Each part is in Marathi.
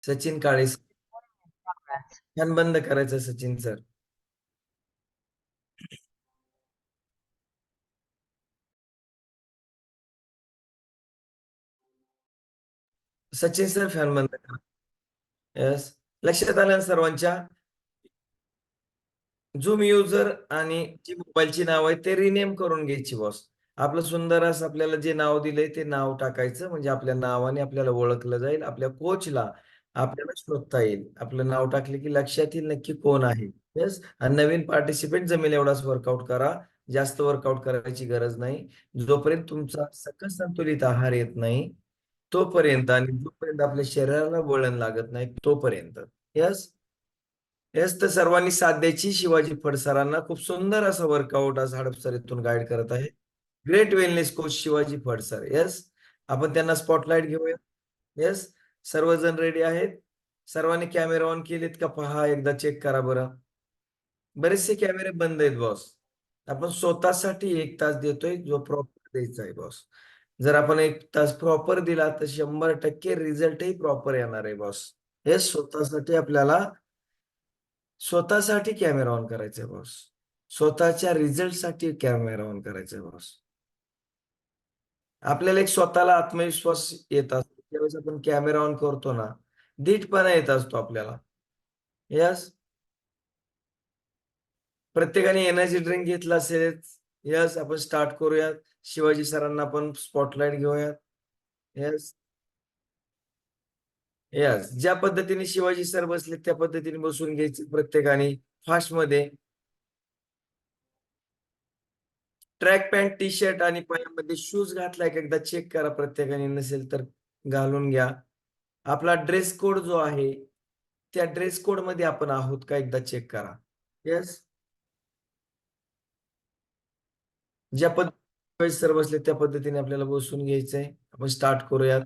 सचिन काळे. फॅन बंद करायचं Sachin sir. Sachin sir fan बंद करा. येस. लक्षात आलं ना सर्वांच्या? झूम युजर आणि जी मोबाईलची नाव आहे ते रिनेम करून घ्यायची बॉस. आपलं सुंदर असं आपल्याला जे नाव दिलंय ते नाव टाकायचं, म्हणजे आपल्या नावाने आपल्याला ओळखलं जाईल, आपल्या कोचला आपल्याला शोधता येईल. आपलं नाव टाकले की लक्षात येईल नक्की कोण आहे. येस. आणि नवीन पार्टिसिपेंट जमेल एवढाच वर्कआउट करा. जास्त वर्कआउट करायची गरज नाही. जोपर्यंत तुमचा सकस संतुलित आहार येत नाही तोपर्यंत, आणि जोपर्यंत आपल्या शरीराला वळण लागत नाही तोपर्यंत. यस. येस. तर सर्वांनी साथ द्यायची. शिवाजी फड सरांना खूप सुंदर असं वर्कआउट आज हडपसर इथून गाईड करत आहे. Great wellness coach Shivaji Phad sir. Yes. आपण त्यांना स्पॉटलाइट घेऊया. येस. सर्वजण रेडी आहेत? सर्वांनी कॅमेरा ऑन केलेत का पहा, एकदा चेक करा बरं. बरेचसे कॅमेरे बंद आहेत बॉस. आपण स्वतःसाठी 1 तास देतोय जो प्रॉपर द्यायचा आहे बॉस. जर आपण 1 तास प्रॉपर दिला तर 100% रिझल्टही प्रॉपर येणार आहे बॉस. हे स्वतःसाठी कॅमेरा ऑन करायचा आहे बॉस. स्वतःच्या रिझल्टसाठी कॅमेरा ऑन करायचा आहे बॉस. आपल्याला एक स्वतःला आत्मविश्वास येत असतो त्यावेळेस आपण कॅमेरा ऑन करतो ना, धीटपणा येत असतो आपल्याला. यस. प्रत्येकाने एनर्जी ड्रिंक घेतला असेल. यस. आपण स्टार्ट करूयात. शिवाजी सरांना आपण स्पॉटलाइट घेऊयात. येस. यस. ज्या पद्धतीने शिवाजी सर बसले त्या पद्धतीने बसून घ्यायचं प्रत्येकाने फास्ट मध्ये. ट्रॅक पॅन्ट टी शर्ट आणि पायामध्ये शूज घातलाय का एकदा चेक करा प्रत्येकाने, नसेल तर घालून घ्या. आपला ड्रेस कोड जो आहे त्या ड्रेस कोड मध्ये आपण आहोत का एकदा चेक करा. येस. ज्या पद्धतीने सर बसले त्या पद्धतीने आपल्याला बसून घ्यायचंय. आपण स्टार्ट करूयात.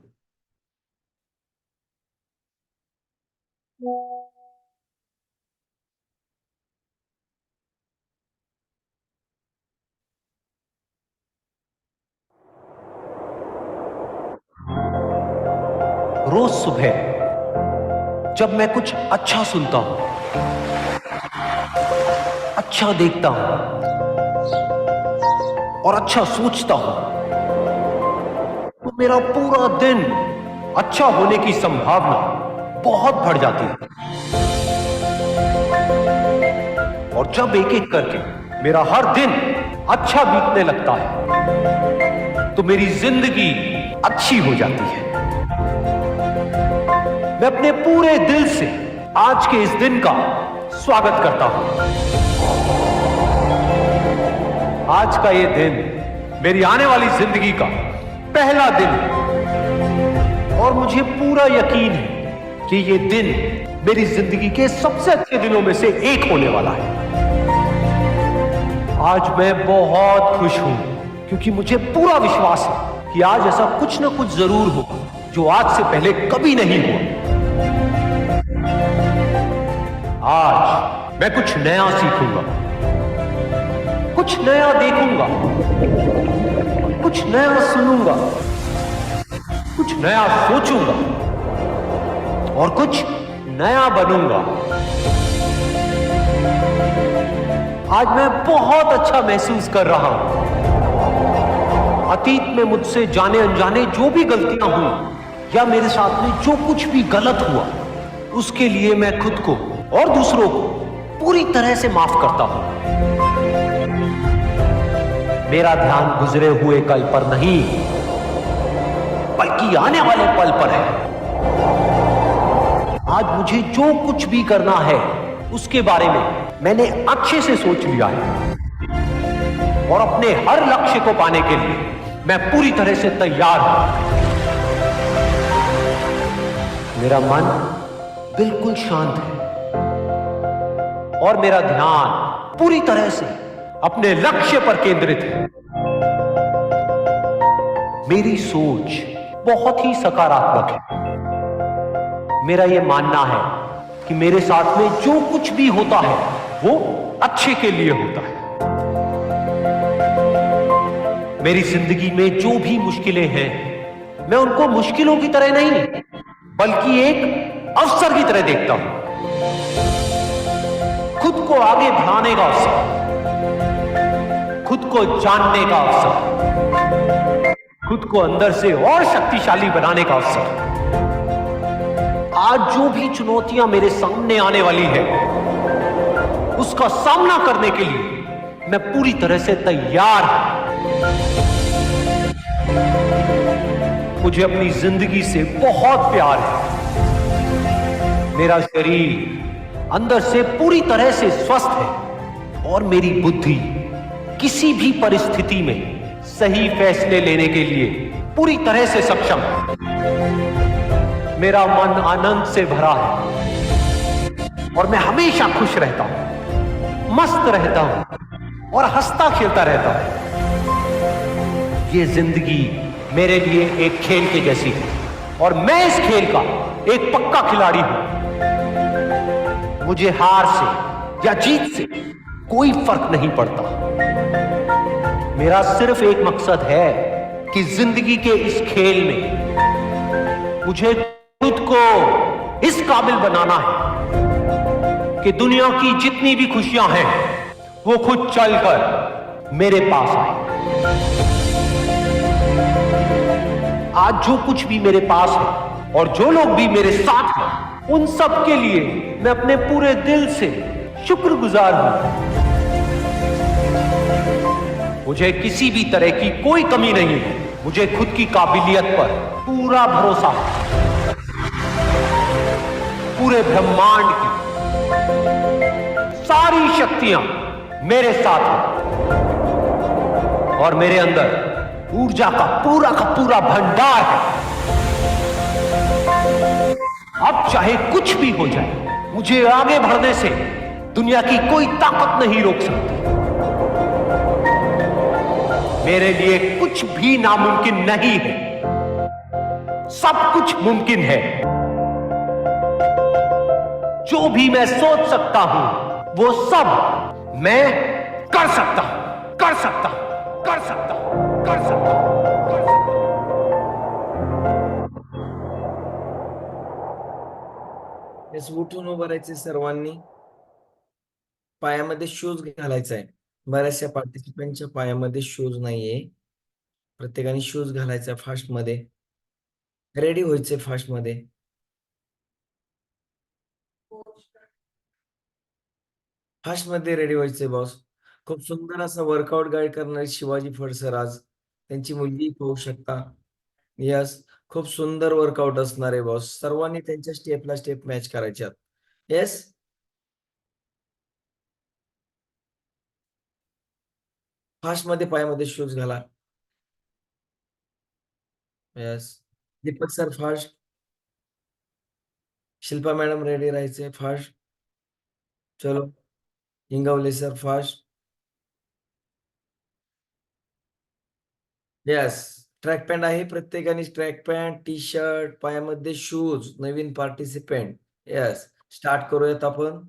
रोज सुबह जब मैं कुछ अच्छा सुनता हूं, अच्छा देखता हूं और अच्छा सोचता हूं, तो मेरा पूरा दिन अच्छा होने की संभावना बहुत बढ़ जाती है। और जब एक एक करके मेरा हर दिन अच्छा बीतने लगता है तो मेरी जिंदगी अच्छी हो जाती है। मैं अपने पूरे दिल से आज के इस दिन का स्वागत करता हूं। आज का ये दिन मेरी आने वाली जिंदगी का पहला दिन है और मुझे पूरा यकीन है कि ये दिन मेरी जिंदगी के सबसे अच्छे दिनों में से एक होने वाला है। आज मैं बहुत खुश हूं क्योंकि मुझे पूरा विश्वास है कि आज ऐसा कुछ ना कुछ जरूर होगा जो आज से पहले कभी नहीं हुआ। आज मैं कुछ नया सीखूंगा, कुछ नया देखूंगा, कुछ नया सुनूंगा, कुछ नया सोचूंगा और कुछ नया बनूंगा। आज मैं बहुत अच्छा महसूस कर रहा हूं। अतीत में मुझसे जाने अनजाने जो भी गलतियां हुई या मेरे साथ में जो कुछ भी गलत हुआ, उसके लिए मैं खुद को और दूसरों को पूरी तरह से माफ करता हूं। मेरा ध्यान गुजरे हुए कल पर नहीं बल्कि आने वाले पल पर है। आज मुझे जो कुछ भी करना है उसके बारे में मैंने अच्छे से सोच लिया है और अपने हर लक्ष्य को पाने के लिए मैं पूरी तरह से तैयार हूं। मेरा मन बिल्कुल शांत है और मेरा ध्यान पूरी तरह से अपने लक्ष्य पर केंद्रित है। मेरी सोच बहुत ही सकारात्मक है। मेरा यह मानना है कि मेरे साथ में जो कुछ भी होता है वो अच्छे के लिए होता है। मेरी जिंदगी में जो भी मुश्किलें हैं मैं उनको मुश्किलों की तरह नहीं बल्कि एक तरह देखता हूं। खुद को आगे बढ़ाने का अवसर, खुद को जानने का अवसर, खुद को अंदर से और शक्तिशाली बनाने का अवसर। आज जो भी चुनौतियां मेरे सामने आने वाली है, उसका सामना करने के लिए मैं पूरी तरह से तैयार हूं। मुझे अपनी जिंदगी से बहुत प्यार है। मेरा शरीर अंदर से पूरी तरह से स्वस्थ है और मेरी बुद्धि किसी भी परिस्थिति में सही फैसले लेने के लिए पूरी तरह से सक्षम है। मेरा मन आनंद से भरा है और मैं हमेशा खुश रहता हूं, मस्त रहता हूं और हंसता खेलता रहता हूं। ये जिंदगी मेरे लिए एक खेल के जैसी है और मैं इस खेल का एक पक्का खिलाड़ी हूं। मुझे हार से या जीत से कोई फर्क नहीं पड़ता। मेरा सिर्फ एक मकसद है कि जिंदगी के इस खेल में मुझे खुद को इस काबिल बनाना है कि दुनिया की जितनी भी खुशियां हैं वो खुद चलकर मेरे पास आए। आज जो कुछ भी मेरे पास है और जो लोग भी मेरे साथ हैं, उन सब के लिए मैं अपने पूरे दिल से शुक्रगुजार हूं। मुझे किसी भी तरह की कोई कमी नहीं है। मुझे खुद की काबिलियत पर पूरा भरोसा है। पूरे ब्रह्मांड की सारी शक्तियां मेरे साथ हैं और मेरे अंदर ऊर्जा का पूरा भंडार है। अब चाहे कुछ भी हो जाए, मुझे आगे बढ़ने से दुनिया की कोई ताकत नहीं रोक सकती। मेरे लिए कुछ भी नामुमकिन नहीं है, सब कुछ मुमकिन है। जो भी मैं सोच सकता हूं वो सब मैं कर सकता हूं, कर सकता हूं, कर सकता हूं, कर सकता हूं, कर सकता हूं। येस, उठून उभं राहायचे सर्वांनी. पायामध्ये शूज घालायचा आहे. बऱ्याचशा पार्टिसिपेंटच्या पायामध्ये शूज नाहीये. प्रत्येकाने शूज घालायचा फास्टमध्ये. रेडी व्हायचंय फास्टमध्ये. फास्टमध्ये रेडी व्हायचंय बॉस. खूप सुंदर असा वर्कआउट गाईड करणारे शिवाजी फड सर आज. त्यांची मुलगी पाहू शकता. यस, खूप सुंदर वर्कआउट असणार आहे बॉस. सर्वांनी त्यांच्या स्टेपला स्टेप मॅच करायच्यात. येस, फास्टमध्ये पायामध्ये शूज घाला. Yes, Deepak sir fast. Shilpa madam ready राहायचे फास्ट. चलो, Ingawale sir fast. Yes, track pant आहे. प्रत्येकाने ट्रॅक पॅन्ट, टी शर्ट, पायामध्ये शूज. नवीन पार्टिसिपेंट. येस, स्टार्ट करूयात आपण.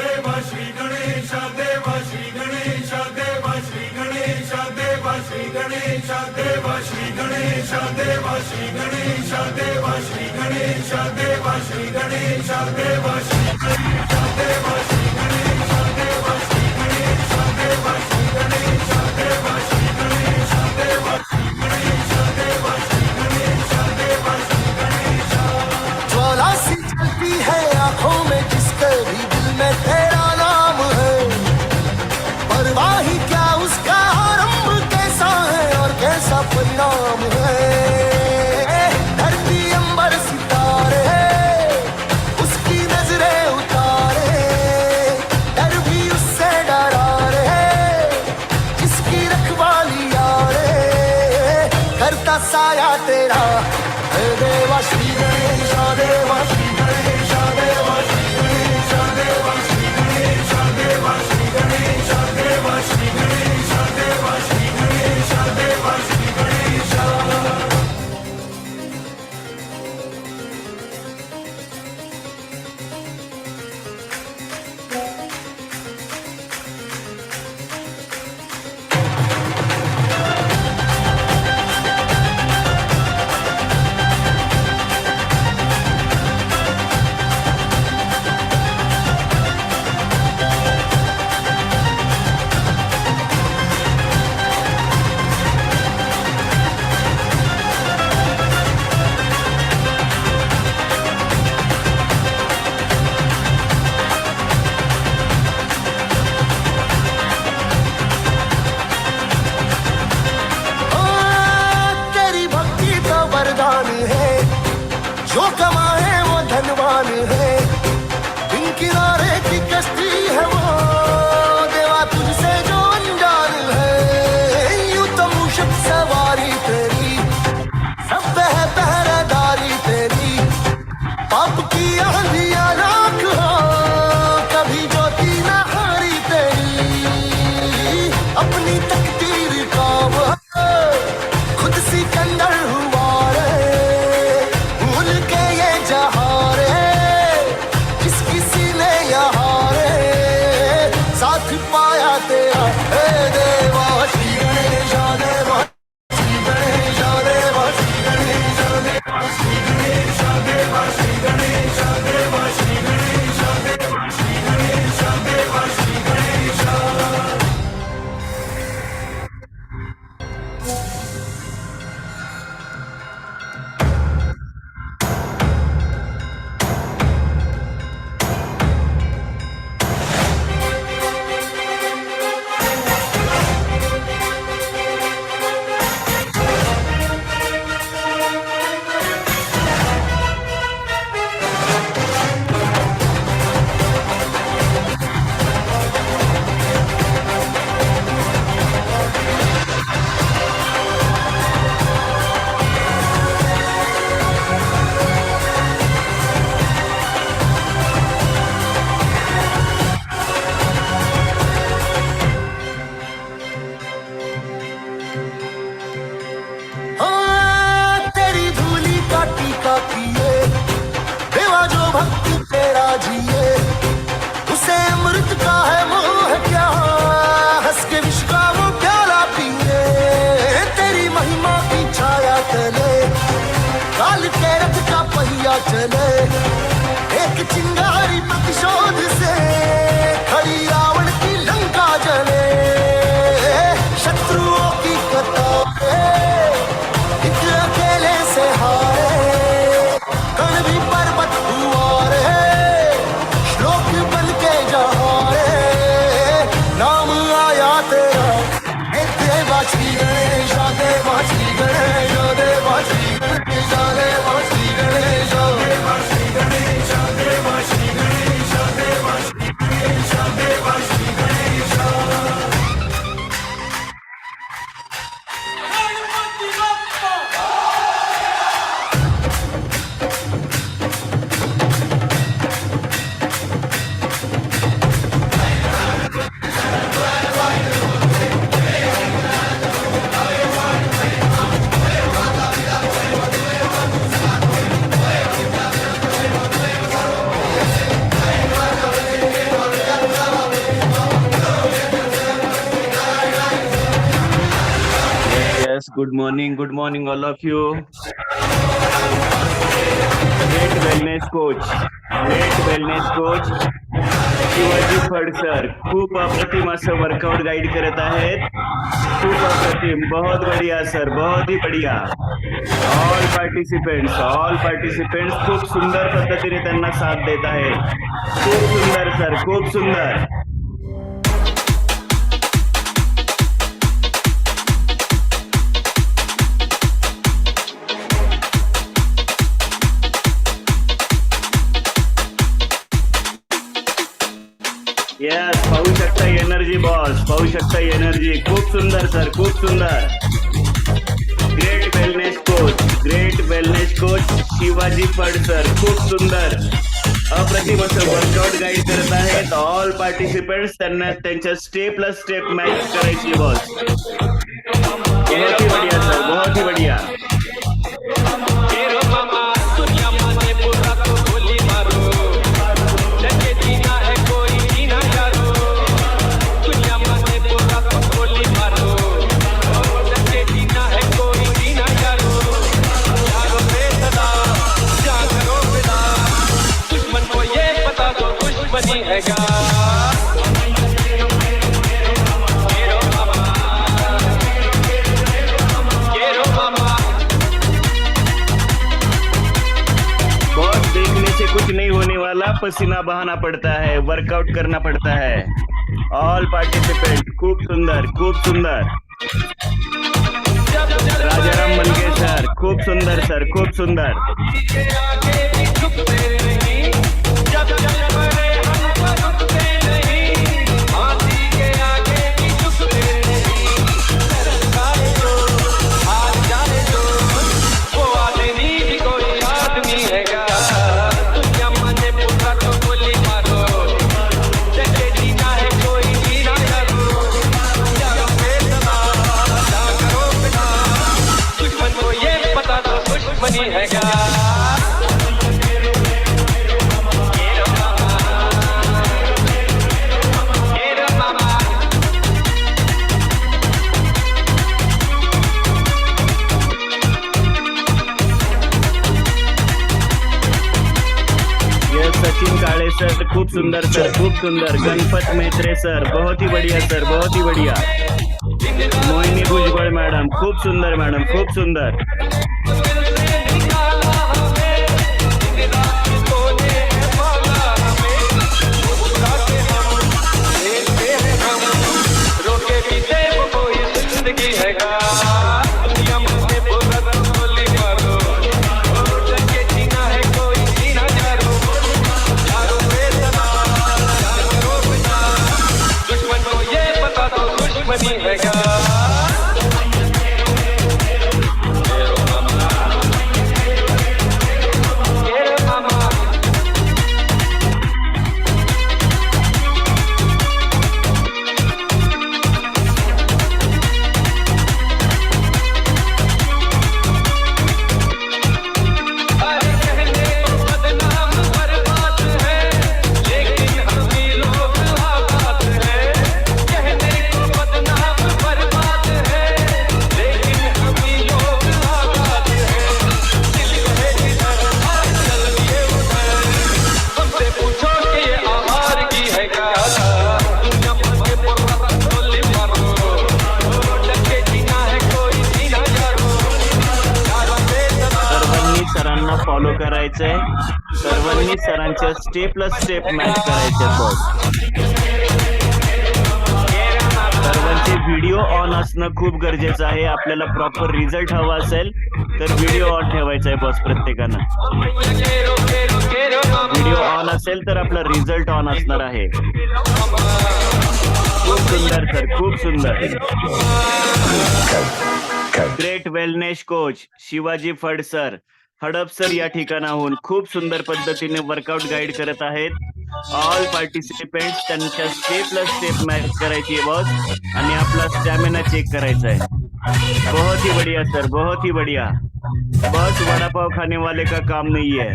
देवा श्री गणेश देवा श्री गणेश देवा श्री गणेश देवा श्री गणेश देवा श्री गणेश देवा श्री गणेश देवा श्री गणेश देवा श्री गणेश देवा श्री गणेश देवा श्री गणेश देवा श्री गणेश देवा श्री गणेश देवा श्री गणेश देवा श्री गणेश देवा श्री गणेश देवा श्री गणेश। ज्वाला सी चलती है आंखों में जिसके भी दिल में तेरा नाम है। परवाही क्या उसका आरंभ कैसा है और कैसा परिणाम है। धरती अंबर सितारे उसकी नजरें उतारे। डर भी उससे डरा रे जिसकी रखवाली यारे। करता साया तेरा है देवा श्री गणेश देवा श्री गणेश देवा श्री गणेश देवा श्री गणेश देवा श्री गणेश देवा श्री गणेश देवा श्री गणेश देवा Shri Ganesh Good morning, all of you. Great wellness coach, Shivaji Phad sir खूप अप्रतिम असं वर्कआउट गाईड करत आहेत. खूप अप्रतिम, बहुत बढ़िया सर, बहुत ही बढ़िया. ऑल पार्टिसिपेंट्स खूप सुंदर पद्धतीने त्यांना साथ देत आहेत. खूप सुंदर सर, खूप सुंदर. यस, पाहू शकता एनर्जी बॉस, पाहू शकता एनर्जी. खूप सुंदर सर, खूप सुंदर. Great wellness coach Shivaji Phad sir, खूप सुंदर अप्रतिम असं वर्कआउट गाईड करत आहेत. ऑल पार्टिसिपेंट्स त्यांना त्यांच्या स्टेपला स्टेप मॅच करायची बॉस. बहुत ही बढ़िया सर, बहुत ही बढ़िया. कुछ नहीं होने वाला, पसीना बहाना पड़ता है, वर्कआउट करना पड़ता है. ऑल पार्टिसिपेंट खूप सुंदर, खूप सुंदर. राजाराम मनगे सर, खूप सुंदर सर, खूप सुंदर. सचिन काळे सर, खूप सुंदर सर, खूप सुंदर. गणपत मेत्रे सर, बहुत ही बढ़िया सर, बहुत ही बढ़िया. मोहिनी भुजबळ मॅडम, खूप सुंदर मॅडम, खूप सुंदर. फॉलो करायचंय, सर्वांनी सरांच्या स्टेपला स्टेप मॅच करायचे बॉस. सर्वांचे व्हिडिओ ऑन असणं खूप गरजेचं आहे. आपल्याला प्रॉपर रिझल्ट हवा असेल तर व्हिडिओ ऑन ठेवायचा आहे बॉस प्रत्येकानं. व्हिडिओ ऑन असेल तर आपला रिझल्ट ऑन असणार आहे. खूप सुंदर सर, खूप सुंदर. Great wellness coach Shivaji Phad sir, हडप सर या ठिकाणाहून खूप सुंदर पद्धतीने वर्कआउट गाईड करत आहेत. ऑल पार्टिसिपेंट्स त्यांच्या स्टेपला स्टेप मॅच करायची आहे बॉस आणि आपला स्टॅमिना चेक करायचा आहे. बहुत ही बढ़िया सर, बहुत ही बढ़िया. बस वड़ा पाव खाने वाले का काम नहीं है.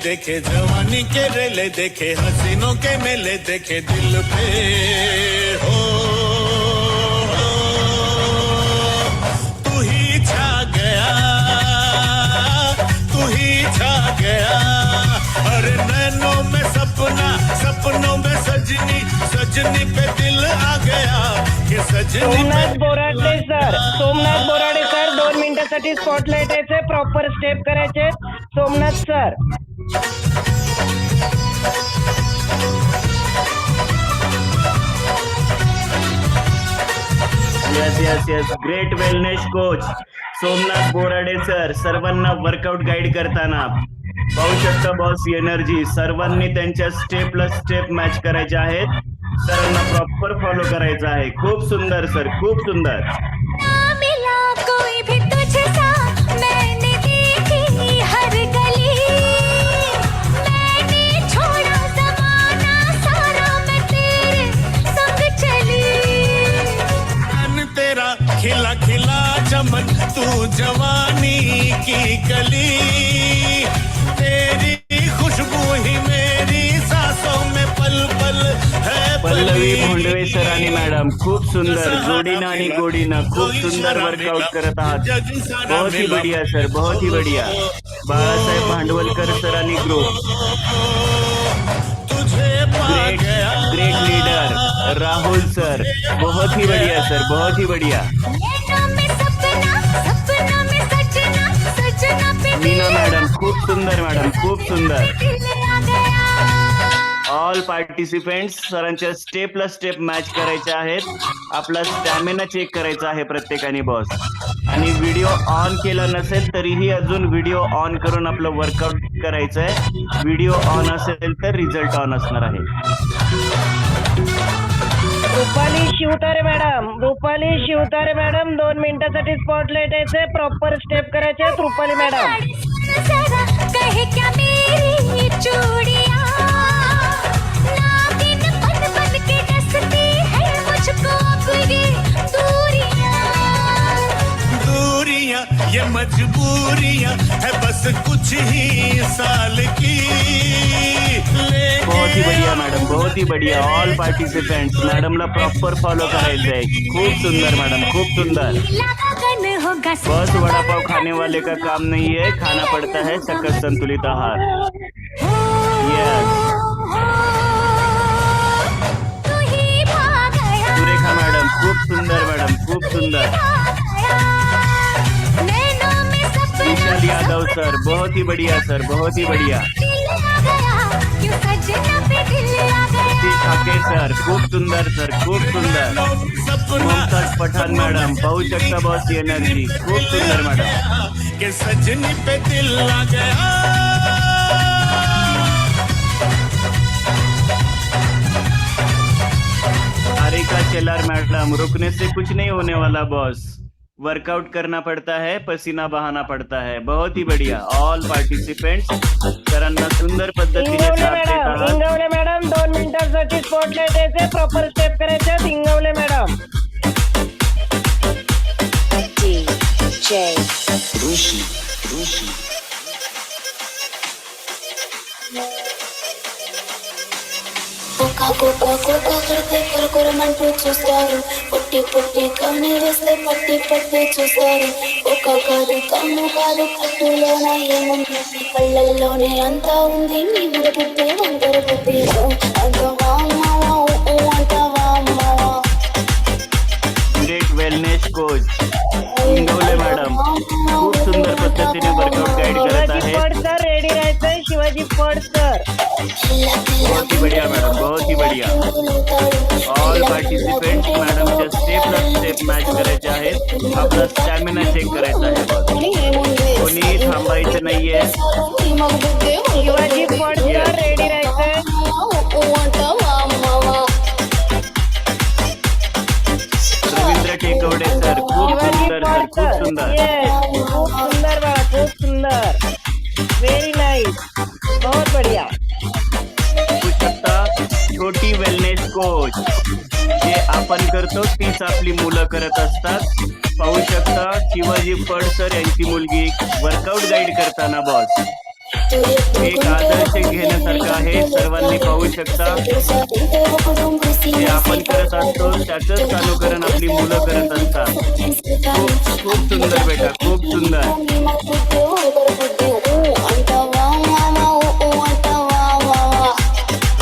देखे जवानी के रेले देखे हसीनों के मेले देखे दिल पे हो तू ही छा गया तू ही छा गया अरे नैनों में सपना सपनों में सजनी सजनी पे दिल आ गया कि सजनी सोमनाथ बोराडे सर 2 मिनिटासाठी स्पॉटलाइट यायचे प्रॉपर स्टेप करायचे Somnath sir yes great wellness coach Somnath Borade sir सर्वांना वर्कआउट गाईड करताना पाहू शकता बॉस एनर्जी सर्वांनी त्यांच्या स्टेपला स्टेप मॅच करायचे आहेत सरांना प्रॉपर फॉलो करायचं आहे खूप सुंदर सर खूप सुंदर ना मिला कोई भी तुझसा मैंने देखी हर गली मैंने छोड़ा जमाना सारा मैं तेरे संग चली मन तेरा खिला खिला चमन तू जवानी की कली तेरी खुशबू ही मेरी सांसों में पल पल है पल्लवी भोंडवे सर आणि मॅडम खूप सुंदर जोडीनं आणि गोडीनं खूप सुंदर वर्कआउट करत आहात बहुत ही बढ़िया सर बहुत ही बढ़िया बाळासाहेब भांडवलकर सर आणि ग्रुप तुझे पा ग्रेट गया ग्रेट लीडर राहुल सर बहुत ही बढ़िया सर बहुत ही बढ़िया नैनों में सपना सपना में सजना सजना पे मीना मॅडम खूप सुंदर मॅडम खूप सुंदर दिल आ गया ऑल पार्टिसिपेंट्स सरांच्या स्टेपला स्टेप मॅच करायचे आहेत आपला स्टॅमिना चेक करायचा आहे प्रत्येकाने बॉस आणि व्हिडिओ ऑन केला नसेल तरीही अजून व्हिडिओ ऑन करून आपलं वर्कआउट करायचं आहे व्हिडिओ ऑन असेल तर रिझल्ट ऑन असणार आहे रुपाली शिवतारे मॅडम 2 मिनिटासाठी स्पॉटलाइट यायचे प्रॉपर स्टेप करायचे रुपाली मॅडम जरा कहे क्या मेरी चूड़ियां नागिन बन बन के डसती है मुझको अब ये दूरियां ये मजबूरियां है बस कुछ ही साल की बहुत ही बढ़िया मॅडम बहुत ही बढ़िया ऑल पार्टिसिपेंट्स मॅडमला प्रॉपर फॉलो करायचं आहे खूप सुंदर मॅडम खूप सुंदर लगन होगा बस वड़ा पाव खाने वाले का काम नहीं है खाना पड़ता है सकस संतुलित आहार यस तू ही भाग गया सुरेखा मॅडम खूप सुंदर मॅडम खूप सुंदर नैनों में सपना विशाल यादव सर बहुत ही बढ़िया सर बहुत ही बढ़िया दिल आ गया क्यों सजना पे दिल आ गया सतीश ठाके सर खूप सुंदर सर खूप सुंदर सपना मुमताज पठाण मॅडम पाहू शकता बॉस एनर्जी खूप सुंदर मॅडम के सजनी पे दिल आ गया हारिका चेलार मैडम रुकने से कुछ नहीं होने वाला बॉस वर्कआउट करना पड़ता है पसीना बहाना पड़ता है बहुत ही बढ़िया ऑल पार्टिसिपेंट्स सरांना सुंदर पद्धतीने साथ देत आहात इंगवले मॅडम 2 मिनिटासाठी स्पॉटलाइट यायचे प्रॉपर स्टेप करायचे इंगवले मॅडम కోకా కోకా కోకా కడితే కొరకొరమంటూ చూస్తారు పొట్టి పొట్టి కన్ను వేస్తే పట్టి పట్టి చూస్తారు ఒక కాదు కన్ను కాదు కట్టులోన ఏముంది కళ్ళల్లోనే అంతా ఉంది మీ బుద్ధి వంకర బుద్ధి అంటవా అమ్మావా అంటవా అమ్మావా great wellness coach Ingawale madam खूप सुंदर पद्धतीने वर्कआउट गाईड करत शिवाजी आहेत फड सर रेडी राहायचंय शिवाजी फड सर बहुत ही बढ़िया मैडम बहुत ही बढ़िया ऑल पार्टिसिपेंट्स मॅडमच्या स्टेपला स्टेप मॅच करायचे आहेत आपला स्टॅमिना चेक करायचा आहे बॉस कोणीही थांबायचं नाहीये शिवाजी फड सर रेडी राहायचंय అంటవా అమ్మావా रवींद्र टेकवडे सर खूप शिवाजी सुंदर सर फड खूप सर सुंदर येस खूप सुंदर बाळा खूप सुंदर व्हेरी नाईस बहुत बढ़िया होऊ शकता छोटी वेलनेस कोच जे आपण करतो तीच आपली मुलं करत असतात पाहू शकता शिवाजी फड सर यांची मुलगी वर्कआउट गाईड करताना बॉस एक आदर्श घेण्यासारखं आहे. सर्वांनी पाहू शकता जे आपण करत असतो त्याचंच अनुकरण आपली मुलं करत असतात. खूप सुंदर बेटा, खूप सुंदर.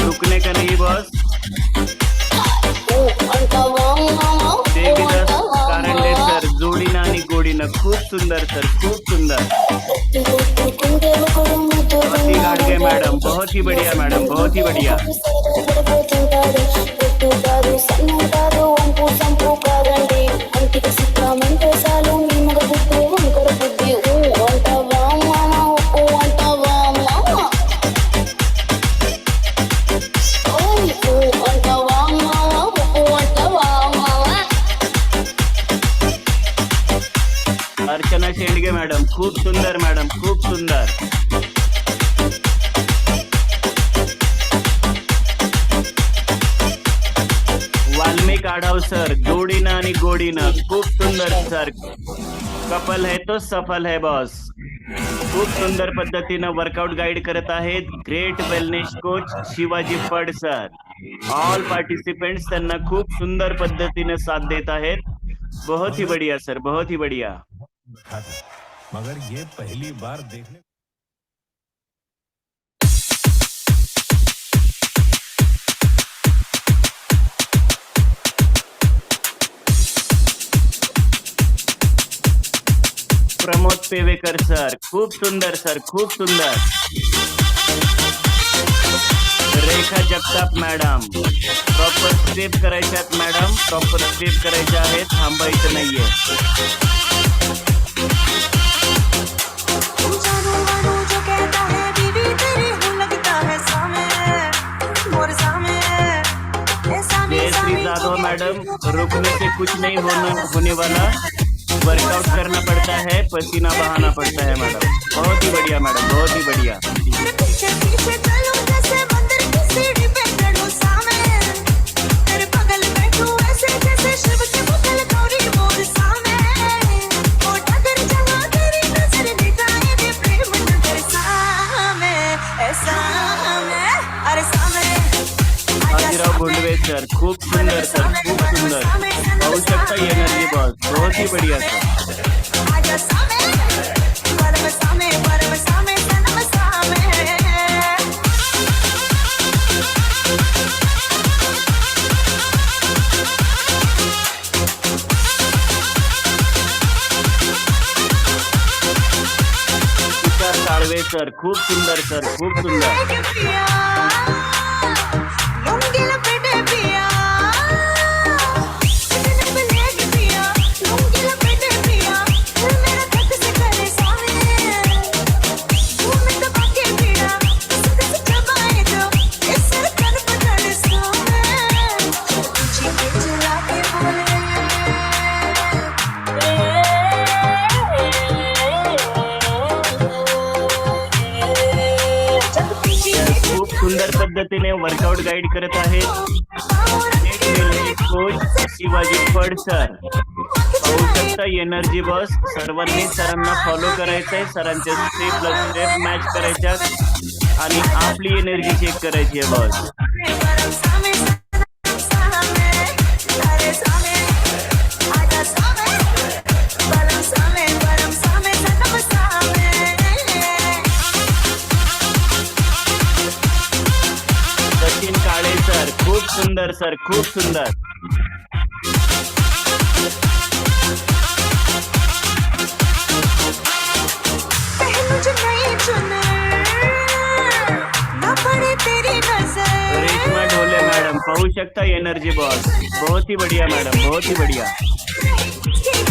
रुकने का नहीं बॉस. देवीदास कारंडे सर, जोडीनं आणि गोडीनं. खूप सुंदर सर, खूप सुंदर. स्वाती गाडगे मैडम, बहुत ही बढ़िया मैडम, बहुत ही बढ़िया. अर्चना शेंडगे मॅडम, खूप सुंदर मॅडम, खूप सुंदर. वाल्मिक आढाव सर, जोडीनं आणि गोडीनं. खूप सुंदर सर. कपल है तो सफल है बॉस. खूप सुंदर पद्धतीनं वर्कआउट गाईड करत आहेत great wellness coach Shivaji Phad sir. All participants त्यांना खूप सुंदर पद्धतीने साथ देत आहेत. बहुत ही बढ़िया सर, बहुत ही बढ़िया. मगर ये पहली बार देखने प्रमोद पेवेकर सर, खूप सुंदर सर, खूप सुंदर. Rekha Jagtap madam, proper step करायच्यात मॅडम, प्रॉपर स्टेप करायच्या आहेत, थांबायचं नाहीये. जयश्री जाधव मैडम, रुकने से कुछ नहीं होने वाला. वर्कआउट करना पड़ता है, पसीना बहाना पड़ता है मैडम. बहुत ही बढ़िया मैडम, बहुत ही बढ़िया. बाजीराव भोंडवे सर, खूप सुंदर सर, खूप सुंदर. पाहू शकता एनर्जी बॉस, बहुत ही बढ़िया सर. तुषार साळवे सर, खूप सुंदर सर, खूप सुंदर. सुंदर पद्धतीने वर्कआउट गाईड करत आहेत कोच शिवाजी फड सर. पाहू शकता एनर्जी बॉस. सर्वांनी सरांना फॉलो करायचंय, सरांचे स्टेप प्लस स्टेप मॅच करायच्या आणि आपली एनर्जी चेक करायची आहे बॉस. सचिन काळे सर, खूप सुंदर सर, खूप सुंदर. रेशमा ढोले मैडम, पाहू शकता एनर्जी बॉस. बहुत ही बढ़िया मैडम, बहुत ही बढ़िया.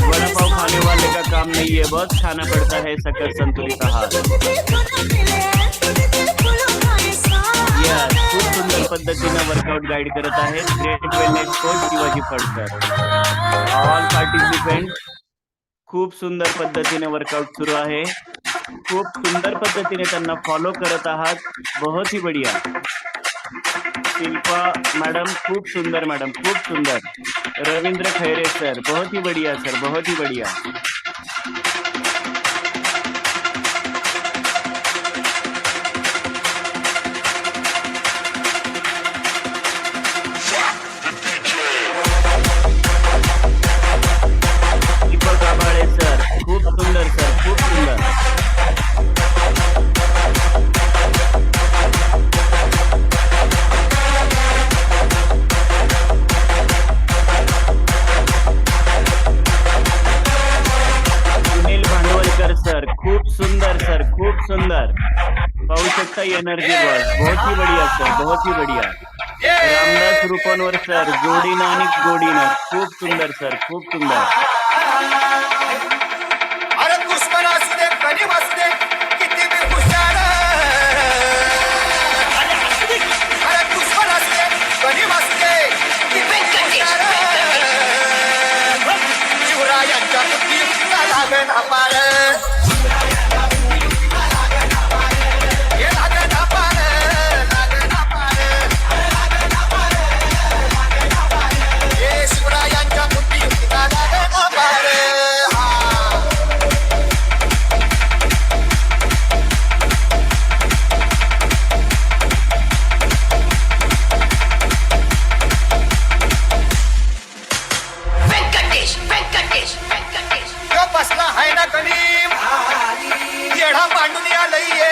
वड़ा पाव खाने वाले का काम नहीं है बॉस, खाना पड़ता है सकल संतुलित आहार. खूप सुंदर पद्धतीने वर्कआउट गाईड करत आहेत great wellness coach Shivaji Phad sir. All participant खूप सुंदर पद्धतीने वर्कआउट सुरू आहे. खूप सुंदर पद्धतीने त्यांना फॉलो करत आहात. बहुत ही बढ़िया. शिल्पा मैडम, खूप सुंदर मैडम, खूप सुंदर. रविंद्र खैरे सर, बहुत ही बढ़िया सर, बहुत ही बढ़िया. सुंदर. पाहू शकता एनर्जी बॉस, बहुत ही बढ़िया सर, बहुत ही बढ़िया. रामदास रूपनवर सर, जोडीनं आणि गोडीनं, खूप सुंदर सर, खूप सुंदर. अरे दुश्मन असू दे गरीब असू दे किती बी हुशार, अरे दुश्मन असू दे गरीब असू दे किती बी हुशार, शिवरायांच्या बुद्धीला लागेना पार, हे लागेना पार, लागेना पार, हे शिवरायांच्या बुद्धीला लागेना पार. तो बसला आहे ना गणीम, येढा मांडून आलंय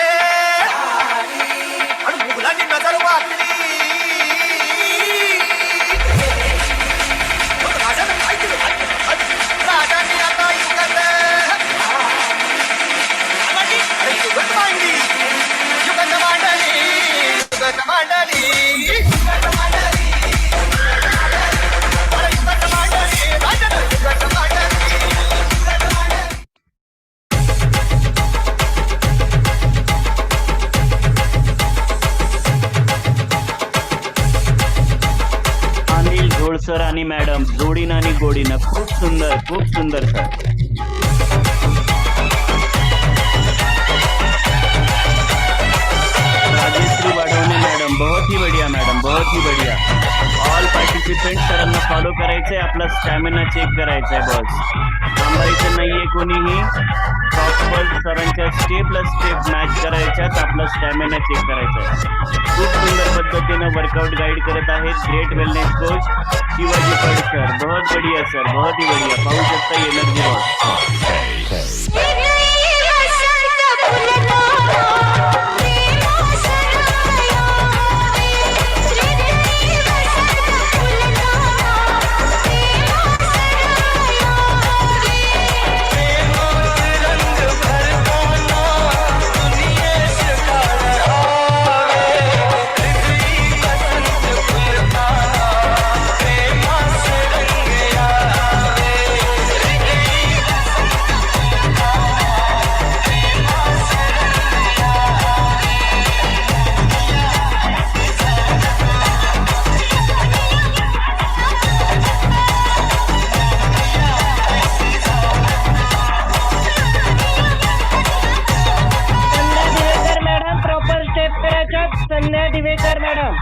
आणि मुघलांनी नजर वाचली. राजाने काय केलं? राजाने आता युगात अरे युगत मांडली, युगत मांडली, युगत मांडली, युगत मांडली, अरे युगत मांडली, राजाने युगत मांडली. अनिल झोळसर आणि मॅडम, जोडीनं आणि गोडीनं, खूप सुंदर, खूप सुंदर सर. राजेश्री वाढवणे मॅडम, बहुत ही बढ़िया मॅडम, बहुत ही बढ़िया. ऑल पार्टिसिपेंट सरांना फॉलो करायचंय, आपला स्टॅमिना चेक करायचा आहे बॉस. थांबायचं नाहीये कोणीही, प्रॉपर सरांच्या स्टेपला स्टेप मॅच करायच्यात, आपला स्टॅमिना चेक करायचा आहे. खूप सुंदर पद्धतीनं वर्कआउट गाईड करत आहेत ग्रेट वेलनेस कोच शिवाजी पडकर. बहुत बढ़िया सर, बहुत ही बढ़िया. पाहू शकता एनर्जी बॉस. संध्या दिवेकर मॅडम.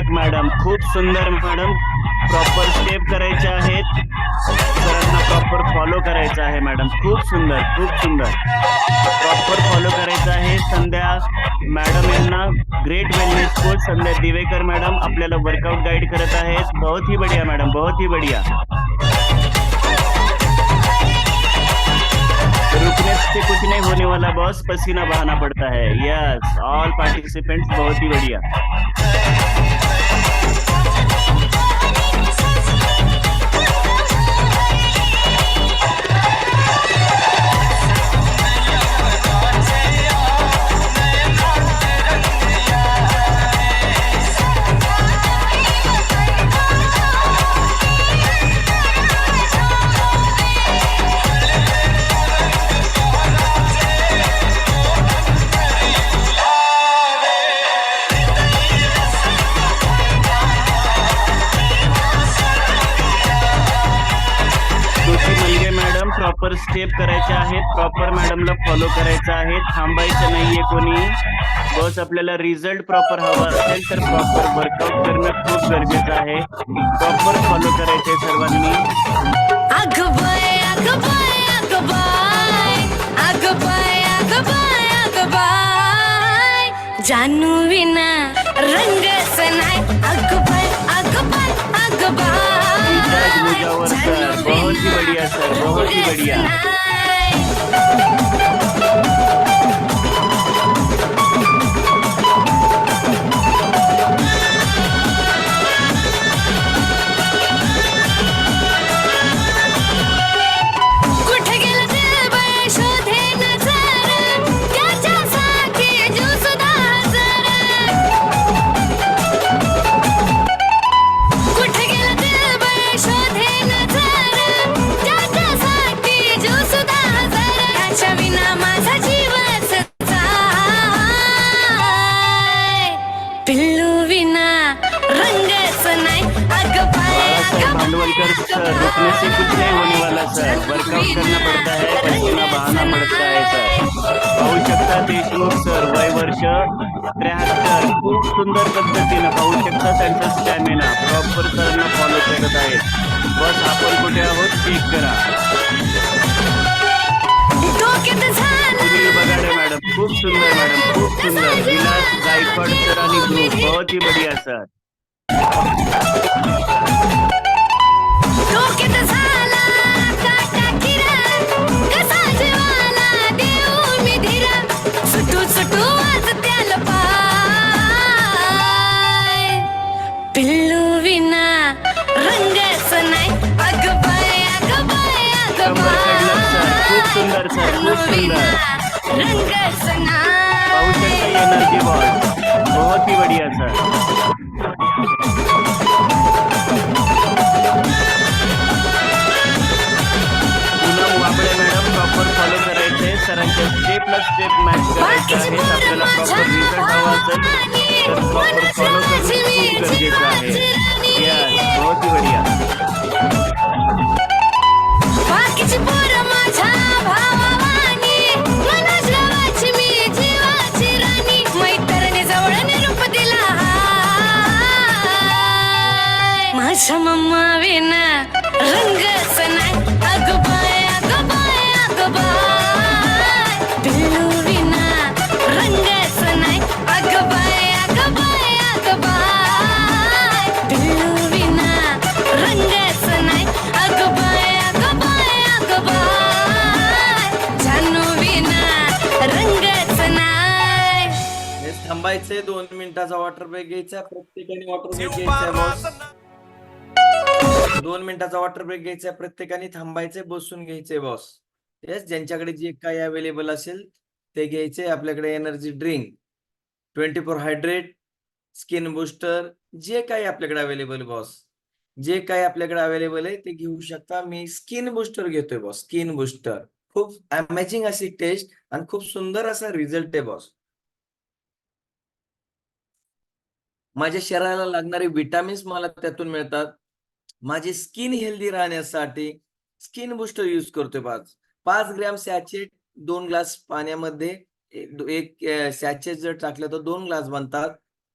मॅडम, खूप सुंदर मॅडम. प्रॉपर स्टेप करायचे आहेत, सरांना प्रॉपर फॉलो करायचं आहे मॅडम. खूप सुंदर, खूप सुंदर. प्रॉपर फॉलो करायचं आहे. संध्या मॅडम यांना ग्रेट वेलनेस कोच संध्या दिवेकर मॅडम आपल्याला वर्कआउट गाईड करत आहेत. बहुत ही बढ़िया मॅडम, बहुत ही बढ़िया. रुकने से कुछ नहीं होने वाला बॉस, पसीना बहाना पड़ता है. यस, ऑल पार्टिसिपेंट्स बहुत ही बढ़िया. प्रॉपर स्टेप करायचे आहेत, प्रॉपर मॅडमला फॉलो करायचं आहे, थांबायचं नाहीये कोणी. बस आपल्याला रिझल्ट प्रॉपर हवा असेल तर प्रॉपर वर्कआउट करणं खूप गरजेचं आहे. प्रॉपर फॉलो करायचंय सर्वांनी. जानू विना रंगच नाही अगबाय अगबाय अगबाय मुमताज मुजावर सर, बहुत ही बढ़िया सर, बहुत ही बढ़िया. कुठे गेला ते बाय शोधे नजर त्याच्यासाठी जीव सुद्धा हजर कुठे गेला ते बाय शोधे नजर त्याच्यासाठी जीव सुद्धा हजर त्याच्या विना माझा जीवच जाय पिल्लू विना रंगच नाही अगं बाय बाळासाहेब भांडवलकर सर, रुकने से कुछ नहीं होने वाला सर. वर्कआउट करना पड़ता है, पसीना बहाना पड़ता है सर. पाहू शकता देशमुख सर, वय वर्ष 73. खूप सुंदर पद्धतीनं पाहू शकता त्यांचा स्टॅमिना प्रॉपर सरना फॉलो करत आहेत. बस आपण कुठे आहोत चेक करा. डोक्यात झाला सुनील बगाडे मॅडम, खूप सुंदर मॅडम, खूप सुंदर. विलास गायकवाड सर आणि ग्रुप, बहुत ही बढ़िया सर. डोक्यात झाला काटा किरण कसा जीवाला देऊ मी धीरा सुटू सुटू आज त्याला पाय पिल्लू विना रंगच नाही अगं बाय अगं बाय अगं कंबर कडलं सर, खूप सुंदर सर, खूप सुंदर. रंगच पाहू शकता नाही एनर्जी बॉल, बहुत ही बढ़िया sir. Poonam Wable madam, proper follow करायचंय सरांच्या स्टेपला स्टेप मॅच करायचं आहे. आपल्याला प्रॉपर रिझल्ट हवा असेल तर प्रॉपर फॉलो करणं खूप गरजेचं आहे. यस, बहुत ही बढ़िया. बाकीची पोरं माझ्या भावावानी मनोज गावाची मी जीवाची राणी मैत्रिणी जवळ निरूप दिला माझ्या मम्मा विना रंगच नाही अगं बाय अगं बाय अगं बाय पिल्लू विना रंगच नाही अगं बाय अगं बाय अगं बाय पिल्लू विना रंगच नाही अगं बाय अगं बाय अगं बाय जानू विना रंगच नाही. थांबायचंय, 2 मिनिटाचा वॉटर ब्रेक घ्यायचा. प्रत्येकाने वॉटर ब्रेक घ्यायचा बॉस. 2 मिनिटाचा वॉटर ब्रेक घ्यायचा. प्रत्येकाने थांबायचंय, बसून घ्यायचंय बॉस. येस, ज्यांच्याकडे जे काही अवेलेबल असेल ते घ्यायचे. आपल्याकडे energy drink, 24 hydrate, skin booster, जे काही आपल्याकडे अवेलेबल बॉस, जे काही आपल्याकडे अवेलेबल आहे ते घेऊ शकता. मी स्किन बुस्टर घेतोय बॉस. स्किन बुस्टर खूप अमेझिंग अशी टेस्ट आणि खूप सुंदर असा रिझल्ट आहे बॉस. माझ्या शरीराला लागणारे विटामिन्स मला त्यातून मिळतात. माझी स्किन हेल्दी राहण्यासाठी स्किन बुस्टर यूज करतोय. 5 ग्रॅम सॅचेट 2 ग्लास पाण्यामध्ये एक सॅचेट जर टाकलं तर 2 ग्लास बनतात.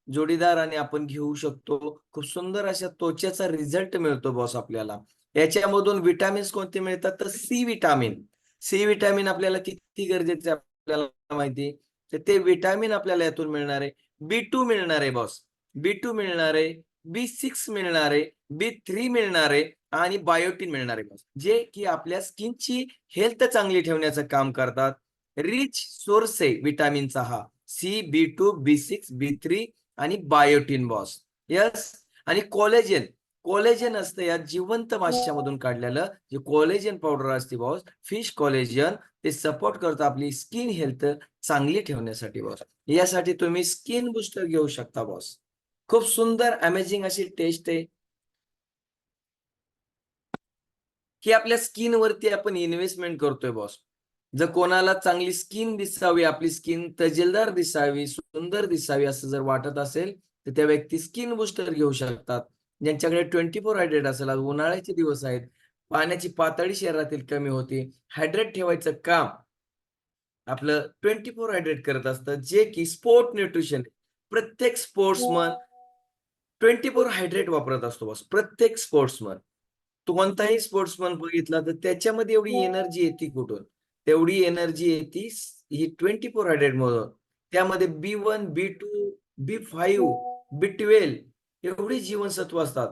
जोडीदार आणि आपण घेऊ शकतो. खूप सुंदर अशा त्वचेचा रिझल्ट मिळतो बॉस आपल्याला. याच्यामधून विटामिन्स कोणते मिळतात तर सी विटामिन. सी विटामिन आपल्याला किती गरजेचं आहे आपल्याला माहिती. तर ते विटामिन आपल्याला यातून मिळणार आहे. B2 मिळणार आहे बॉस. B2 मिळणार आहे, B6 मिळणार आहे, B3 मिळणार आहे आणि बायोटिन मिळणार आहे बॉस. जे की आपल्या स्किनची हेल्थ चांगली ठेवण्याचं काम करतात. रिच सोर्स आहे विटामिनचा हा. C, B2, B6, B3 आणि बायोटिन बॉस. यस, आणि कोलेजन. कोलेजन असतं यात जिवंत माशामधून काढलेलं जे कोलेजन पावडर असते बॉस, फिश कोलेजन, ते सपोर्ट करतं आपली स्किन हेल्थ चांगली ठेवण्यासाठी बॉस. यासाठी तुम्ही स्किन बुस्टर घेऊ शकता बॉस. खूप सुंदर अमेझिंग अशी टेस्ट आहे की आपल्या स्किन वरती आपण इन्व्हेस्टमेंट करतोय बॉस. जर कोणाला चांगली स्किन दिसावी, आपली स्किन तजेलदार दिसावी, सुंदर दिसावी असं जर वाटत असेल तर त्या व्यक्ती स्किन बुस्टर घेऊ शकतात. ज्यांच्याकडे 24 हायड्रेट असेल, आज उन्हाळ्याचे दिवस आहेत, पाण्याची पातळी शरीरातील कमी होते, हायड्रेट ठेवायचं काम आपलं 24 हायड्रेट करत असतं, जे की स्पोर्ट न्यूट्रिशन. प्रत्येक स्पोर्ट्समन 24 हायड्रेट वापरत असतो बॉस. प्रत्येक स्पोर्ट्समन, तो कोणताही स्पोर्ट्समन बघितला तर त्याच्यामध्ये एवढी एनर्जी येते कुठून? तेवढी एनर्जी येते ही 24 हायड्रेट मधून. त्यामध्ये B1, B2, B5, B12 एवढी जीवनसत्व असतात.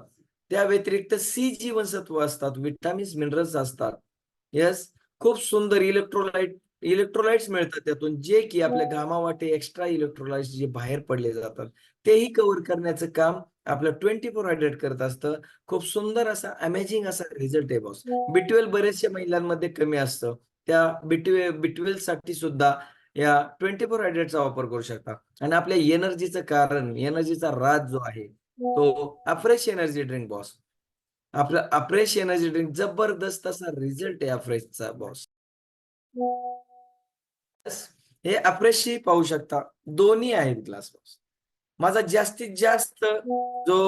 त्या व्यतिरिक्त सी जीवनसत्व असतात, विटामिन्स, मिनरल्स असतात. येस, खूप सुंदर इलेक्ट्रोलाइट्स मिळतात त्यातून, जे की आपल्या घामावाटे एक्स्ट्रा इलेक्ट्रोलाइट्स जे बाहेर पडले जातात, तेही कव्हर करण्याचं काम आपलं 24 हायड्रेट करत असतं. खूप सुंदर असा अमेझिंग असा रिझल्ट आहे बॉस. B12 बऱ्याचशा महिलांमध्ये कमी असतं. त्या B12 साठी सुद्धा या 24 हायड्रेटचा वापर करू शकता. आणि आपल्या एनर्जीचं कारण, एनर्जीचा राज जो आहे, तो अफ्रेश एनर्जी ड्रिंक बॉस. आपलं अफ्रेश एनर्जी ड्रिंक जबरदस्त असा रिझल्ट आहे अफ्रेशचा बॉस. हे अफ्रेशही पाहू शकता. दोन्ही आहेत ग्लास बॉस. माझा जास्तीत जास्त जो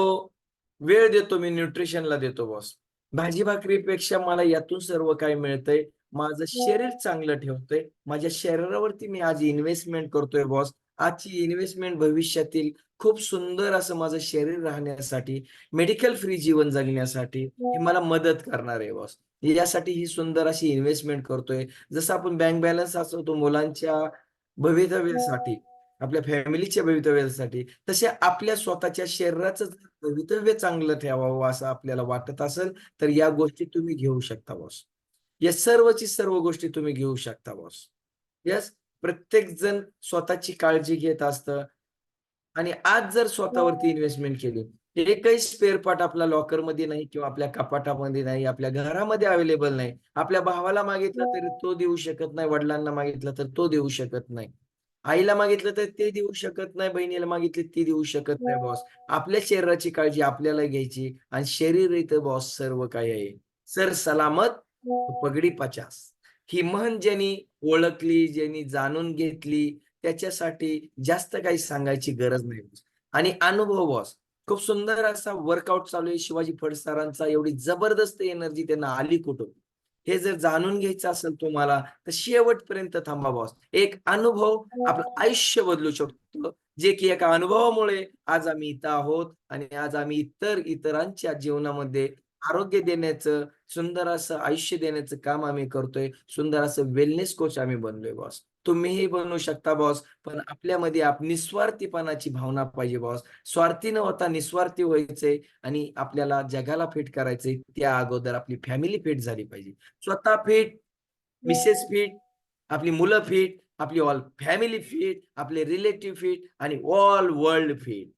वेळ देतो मी न्यूट्रिशनला देतो बॉस. भाजी भाकरीपेक्षा मला यातून सर्व काही मिळतंय. माझं शरीर चांगलं ठेवतंय. माझ्या शरीरावरती मी आज इन्व्हेस्टमेंट करतोय बॉस. आजची इन्व्हेस्टमेंट भविष्यातील खूप सुंदर असं माझं शरीर राहण्यासाठी, मेडिकल फ्री जीवन जगण्यासाठी हे मला मदत करणार आहे बॉस. यासाठी ही सुंदर अशी इन्व्हेस्टमेंट करतोय. जसं आपण बँक बॅलन्स असतो मुलांच्या भवितव्यासाठी, आपल्या फॅमिलीच्या भवितव्यासाठी, तसे आपल्या स्वतःच्या शरीराचं भवितव्य चांगलं ठेवावं असं आपल्याला वाटत असेल, तर या गोष्टी तुम्ही घेऊ शकता बॉस. या सर्वची सर्व गोष्टी तुम्ही घेऊ शकता बॉस. येस, प्रत्येक जण स्वतःची काळजी घेत असतं आणि आज जर स्वतःवरती इन्व्हेस्टमेंट केली, एकही स्पेअर पार्ट आपल्या लॉकरमध्ये नाही किंवा आपल्या कपाटामध्ये नाही, आपल्या घरामध्ये अवेलेबल नाही. आपल्या भावाला मागितलं तरी तो देऊ शकत नाही, वडिलांना मागितलं तर तो देऊ शकत नाही. आईला मागितलं तर ते देऊ शकत नाही, बहिणीला मागितली ती देऊ शकत नाही बॉस. आपल्या शरीराची काळजी आपल्याला घ्यायची आणि शरीर इथं बॉस सर्व काही आहे. सर सलामत तो पगडी 50. ही म्हण ज्यांनी ओळखली, ज्यांनी जाणून घेतली, त्याच्यासाठी जास्त काही सांगायची गरज नाही. आणि अनुभव बॉस, खूप सुंदर असा वर्कआउट चालू आहे शिवाजी फड सरांचा. एवढी जबरदस्त एनर्जी त्यांना आली कुठून? हे जर जाणून घ्यायचं असेल तुम्हाला, तर शेवटपर्यंत थांबा बॉस. एक अनुभव आपलं आयुष्य बदलू शकतो, जे की एका अनुभवामुळे आज आम्ही इथं आहोत आणि आज आम्ही इतरांच्या जीवनामध्ये आरोग्य देण्याचं, सुंदर असं आयुष्य देण्याचं काम आम्ही करतोय. सुंदर असं वेलनेस कोच आम्ही बनलोय बॉस. तुम्हीही बनवू शकता बॉस. पण आपल्यामध्ये निस्वार्थीपणाची भावना पाहिजे बॉस. स्वार्थी न होता निस्वार्थी व्हायचंय आणि आपल्याला जगाला फिट करायचंय. त्या अगोदर आपली फॅमिली फिट झाली पाहिजे. स्वतः फिट, मिसेस फिट, आपली मुलं फिट, आपली ऑल फॅमिली फिट, आपले रिलेटिव्ह फिट आणि all world fit.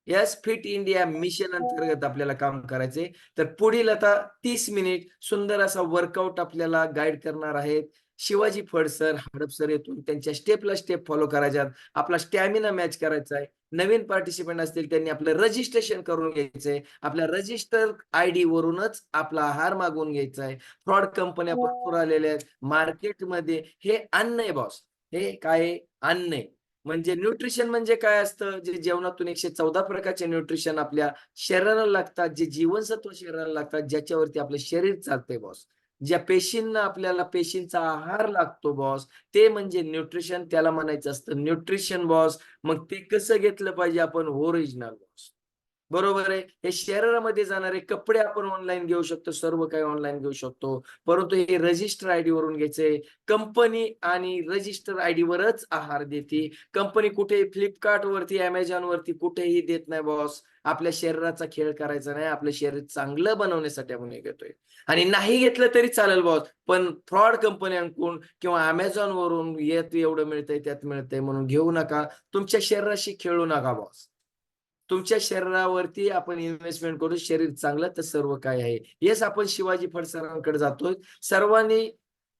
Yes, fit India mission अंतर्गत आपल्याला काम करायचंय. तर पुढील आता 30 मिनिट सुंदर असा वर्कआउट आपल्याला गाईड करणार आहेत शिवाजी फड सर, हडप सर. येथून त्यांच्या स्टेपला स्टेप फॉलो करायच्यात. आपला स्टॅमिना मॅच करायचा आहे. नवीन पार्टिसिपंट असतील त्यांनी आपलं रजिस्ट्रेशन करून घ्यायचंय. आपल्या रजिस्टर आयडी वरूनच आपला आहार मागवून घ्यायचा आहे. फ्रॉड कंपन्या भरपूर आलेल्या आहेत मार्केटमध्ये. हे अन्न आहे बॉस. हे काय अन्न आहे? म्हणजे न्यूट्रिशन म्हणजे काय असतं? जे जेवणातून 114 प्रकारचे न्यूट्रिशन आपल्या शरीराला लागतात, जे जीवनसत्व शरीराला लागतात, ज्याच्यावरती आपलं शरीर चालतंय बॉस. ज्या पेशींना आपल्याला पेशींचा आहार लागतो बॉस, ते म्हणजे न्यूट्रिशन. त्याला म्हणायचं असतं न्यूट्रिशन बॉस. मग ते कसं घेतलं पाहिजे आपण? Original boss. बरोबर आहे. हे शरीरामध्ये जाणारे कपडे आपण ऑनलाईन घेऊ शकतो, सर्व काही ऑनलाईन घेऊ शकतो. परंतु हे रजिस्टर आयडी वरून घ्यायचंय. कंपनी आणि रजिस्टर आयडी वरच आहार देते. कंपनी कुठेही फ्लिपकार्ट वरती, Amazon वरती कुठेही देत नाही बॉस. आपल्या शरीराचा खेळ करायचा नाही. आपलं शरीर चांगलं बनवण्यासाठी आपण हे घेतोय. आणि नाही घेतलं तरी चालेल बॉस. पण फ्रॉड कंपन्यांकडून किंवा Amazon वरून येत एवढं मिळतंय, त्यात मिळतंय म्हणून घेऊ नका. तुमच्या शरीराशी खेळू नका बॉस. तुमच्या शरीरावरती आपण इन्व्हेस्टमेंट करू. शरीर चांगलं तर सर्व काय आहे. येस, आपण शिवाजी फड सरांकडे जातोय. सर्वांनी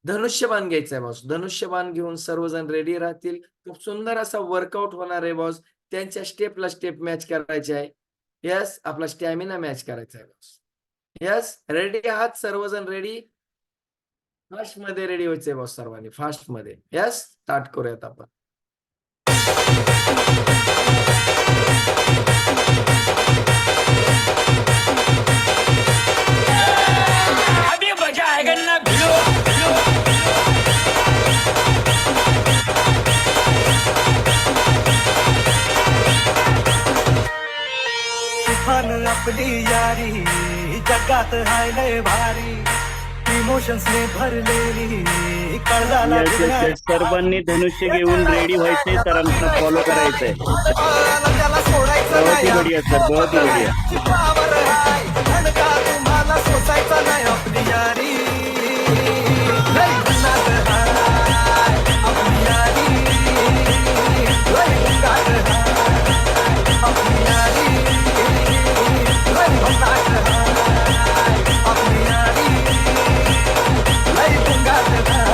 धनुष्यबाण घ्यायचा आहे बॉस. धनुष्यबाण घेऊन सर्वजण रेडी राहतील. खूप सुंदर असा वर्कआउट होणार आहे बॉस. त्यांच्या स्टेपला स्टेप मॅच करायचे आहे. येस, आपला स्टॅमिना मॅच करायचा आहे बॉस. येस, रेडी आहात सर्वजण? रेडी? फास्ट मध्ये रेडी व्हायचंय बॉस सर्वांनी, फास्ट मध्ये. येस, स्टार्ट करूयात आपण. अभी मजा आएगा ना भिलो. तुफान आपली यारी जगात हाय लय भारी. ती इमोशन्स ने भरलेली कळला Yes, yes, yes. सर्वांनी धनुष्य घेऊन रेडी व्हायचे, सरांना फॉलो करायचंय. त्याला सोडायचं बहुत ही बढ़िया सर, बहुत ही बढ़िया. पावर हाय धनका तुम्हाला सोसायचा नाही आपली यारी लई भन्नाट हाय आपली यारी लई भन्नाट हाय आपली यारी लई भन्नाट हाय आपली यारी लई भन्नाट हाय.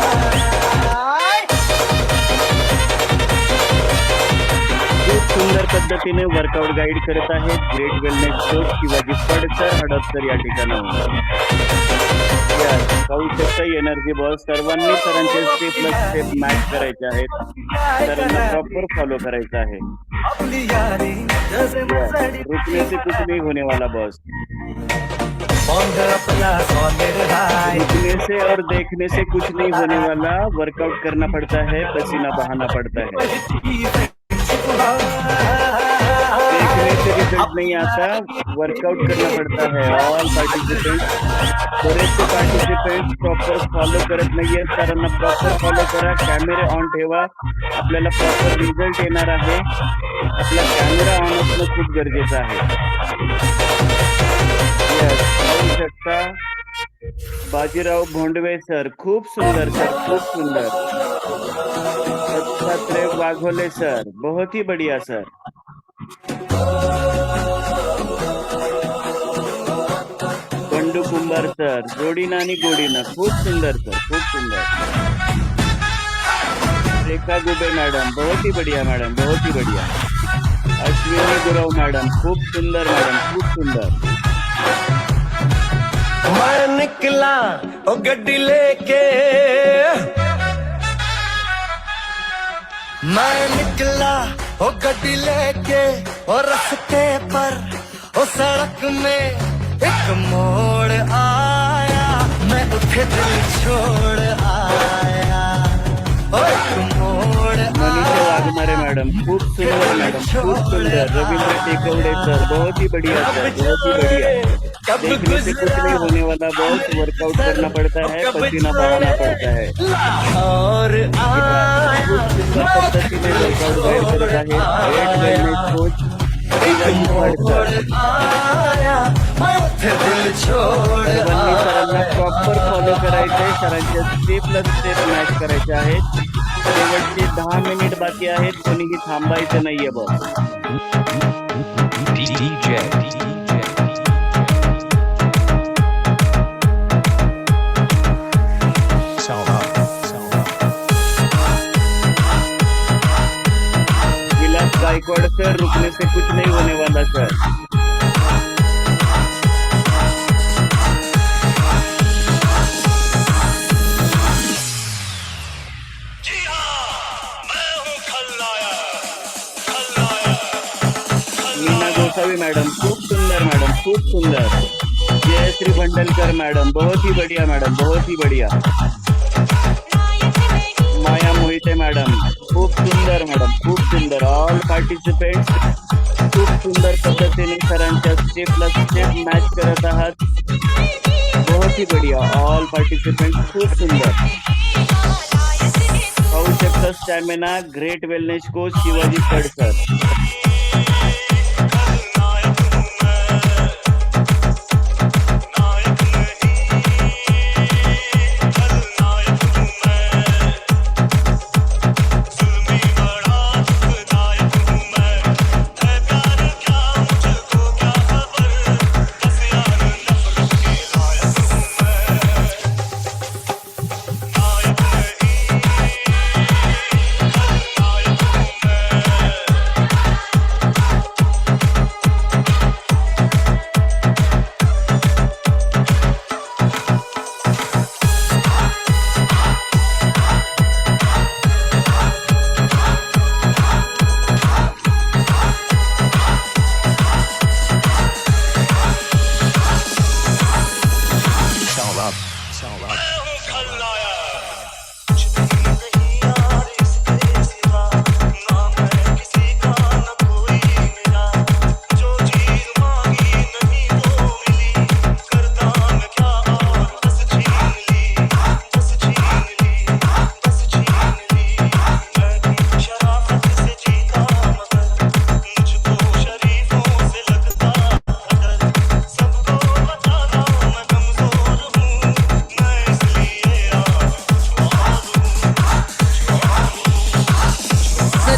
खूप सुंदर पद्धतीने वर्कआउट गाईड करत आहेत great wellness coach Shivaji Phad sir Hadapsar या ठिकाणाहून. Yes, पाहू शकता एनर्जी बॉस सर्वांनी सरांचे स्टेप प्लस स्टेप मॅच करायचे आहेत, सरांना प्रॉपर फॉलो करायचं आहे. आपली यारी जसे मजडी रुकने से कुछ नहीं होने वाला बॉस. बॉन्ड अपना सॉलिड हाय रुकने से और देखने से कुछ नहीं होने वाला, वर्कआउट करना पड़ता है, पसीना बहाना पड़ता है. देखने से रिजल्ट नहीं आता, वर्कआउट करना पड़ता है. ऑल पार्टिसिपेंट्स, बरेचसे पार्टिसिपेंट्स प्रॉपर फॉलो करत नाहीये, सरांना प्रॉपर फॉलो करा, कॅमेरे ऑन ठेवा, आपल्याला प्रॉपर रिझल्ट येणार आहे. आपला कॅमेरा ऑन असणं खूप गरजेचं आहे. Yes, पाहू शकता बाजीराव भोंडवे सर, खूप सुंदर सर, खूप सुंदर. दत्तात्रय वाघोले सर, बहुत ही बढ़िया सर. बंडू कुंभार सर, जोडीनं आणि गोडीनं, खूप सुंदर सर, खूप सुंदर. रेखा गुबे मैडम, बहुत ही बढ़िया मैडम, बहुत ही बढ़िया. अश्विनी गुरव मैडम, खूप सुंदर मैडम, खूप सुंदर. मैं निकला ओ गड्डी लेके मैं निकला ओ गड्डी लेके और रास्ते पर ओ सड़क में एक मोड़ आया मैं उठे दिल छोड़ आया ओ एक मोड़ मनीषा वाघमारे मैडम, खूप सुंदर मैडम, खूप सुंदर. रवींद्र टेकवडे सर, बहुत ही बढ़िया सर, बहुत ही बढ़िया. देखने से कुछ नहीं होने वाला बॉस, वर्कआउट करना पड़ता है, पसीना बहाना पड़ता है. और खूप सुंदर पद्धतीने वर्कआउट गाईड करत आहे ग्रेट वेलनेस कोच शिवाजी फडसर. आया मैं उठे दिल छोड़ सर्वांनी सरांना प्रॉपर फॉलो करायचंय, सरांच्या स्टेप प्लस स्टेप मॅच करायचे आहेत. शेवटचे 10 मिनिट बाकी आहेत, कोणीही थांबायचं नाहीये बॉस. विलास गायकवाड सर, रुकने से कुछ नहीं होने वाला सर. मीना गोसावी मैडम, खूप सुंदर मैडम, खूप सुंदर. जयश्री भंडलकर मैडम, बहुत ही बढ़िया मैडम, बहुत ही बढ़िया. माया मोहिते मैडम, खूप सुंदर मैडम, खूप सुंदर. ऑल पार्टिसिपेंट्स खूप सुंदर पद्धतीने सरांच्या स्टेप प्लस स्टेप मॅच करत आहात. बहुत ही बढ़िया. ऑल पार्टिसिपेंट्स खूप सुंदर. पाहू शकता stamina great wellness coach Shivaji Phad sir.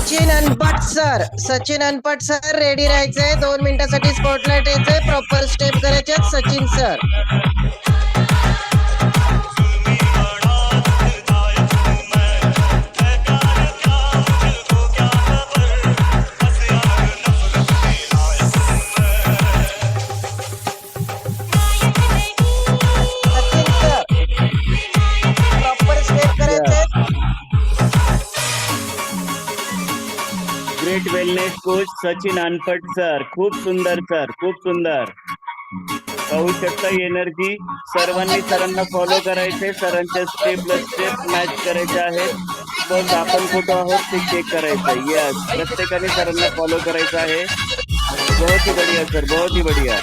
Sachin Anpat sir ready राहायचंय. 2 मिनिटासाठी स्पॉटलाइट यायचंय. प्रॉपर स्टेप करायचे सचिन सर. प्रॉपर स्टेप करायचे. Great wellness coach Sachin Anpat sir, खूप सुंदर सर, खूप सुंदर. पाहू शकता एनर्जी. सर्वांनी सरांना फॉलो करायचे. सरांच्या स्टेपला स्टेप मॅच करायचे आहेत. बस आपण कुठं आहोत ते चेक करायचं. यस, प्रत्येकाने सरांना फॉलो करायचं आहे. बहुत ही बढ़िया सर, बहुत ही बढ़िया.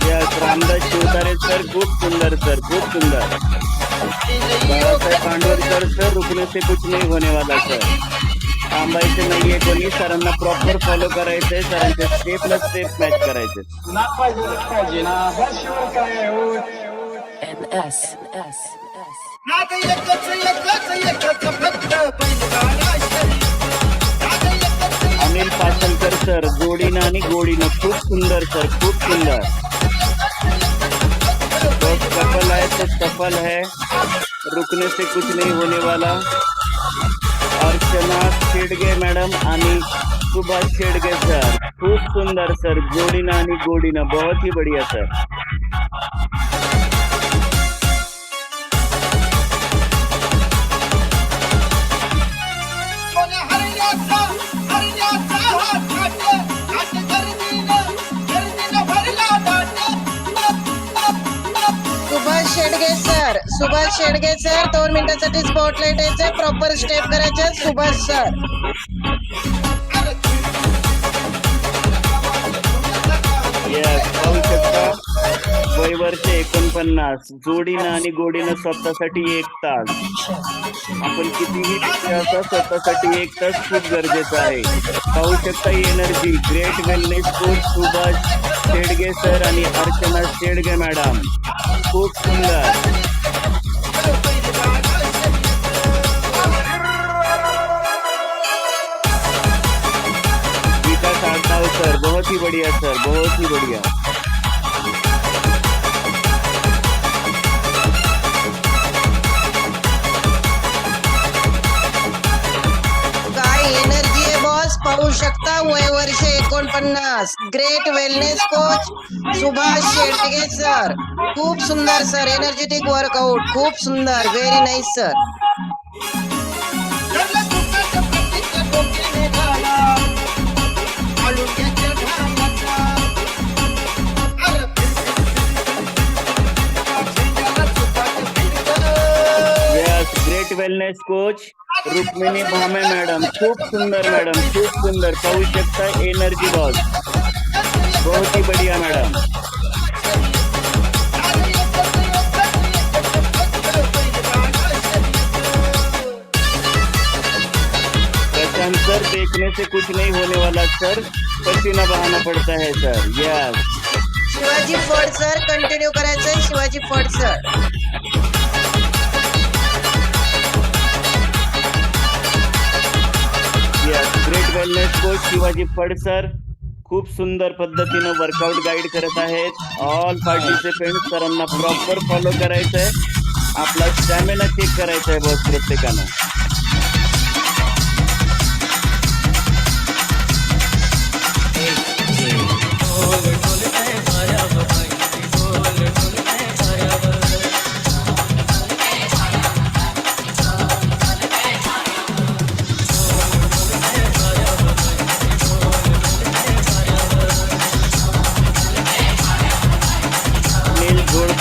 यस, रामदास शिवतारे सर, खूप सुंदर सर, खूप सुंदर. बाळासाहेब पांडवरकर सर, रुकने से कुछ नहीं होने वाला सर. थांबायचे नाहीये कोणी. सरांना प्रॉपर फॉलो करायचंय. सरांच्या स्टेपला स्टेप मॅच करायचे. अनिल पासलकर सर, जोडीनं आणि गोडीनं, खूप सुंदर सर, खूप सुंदर. तो सफल है तो सफल है, रुकने से कुछ नहीं होने वाला. अर्चना शेडगे मॅडम आणि सुभाष शेडगे सर, खूप सुंदर सर, जोडीनं आणि गोडीनं, बहुत ही बढ़िया सर. सुभाष शेडगे सर 2 मिनिटासाठी स्पॉटलाइट यायचंय. प्रॉपर स्टेप करायचे सुभाष सर. यस, पाहू शकता. वय वर्ष 49, जोडीनं आणि गोडीनं स्वतःसाठी 1 तास. आपण कितीही बिझी असा, स्वतःसाठी 1 तास खूप गरजेचं आहे. पाहू शकता energy. Great wellness coach Subhash Shedge sir आणि अर्चना शेडगे मॅडम, खूप सुंदर. विकास आडनाव सर, बहुत ही बढ़िया सर, बहुत ही बढ़िया. काय एनर्जी आहे बॉस. पाहू शकता. वय वर्ष 49. Great wellness coach Subhash Shedge sir, खूप सुंदर सर. एनर्जेटिक वर्कआउट, खूप सुंदर. Very nice sir. Great wellness coach Rukmini Bhame madam, खूप सुंदर मॅडम, खूप सुंदर. पाहू शकता एनर्जी बॉस, बहुत ही बढ़िया मॅडम. प्रशांत सर, देखने से कुछ नहीं होने वाला सर, पसीना बहाना पड़ता है sir. Yes. Shivaji Phad sir, continue करायचंय. Shivaji Phad sir. Great wellness coach Shivaji Phad sir, खूप सुंदर पद्धतीनं वर्कआउट गाईड करत आहेत. ऑल पार्टिसिपेंट सरांना प्रॉपर फॉलो करायचंय. आपला स्टॅमिना चेक करायचा आहे बॉस प्रत्येकानं.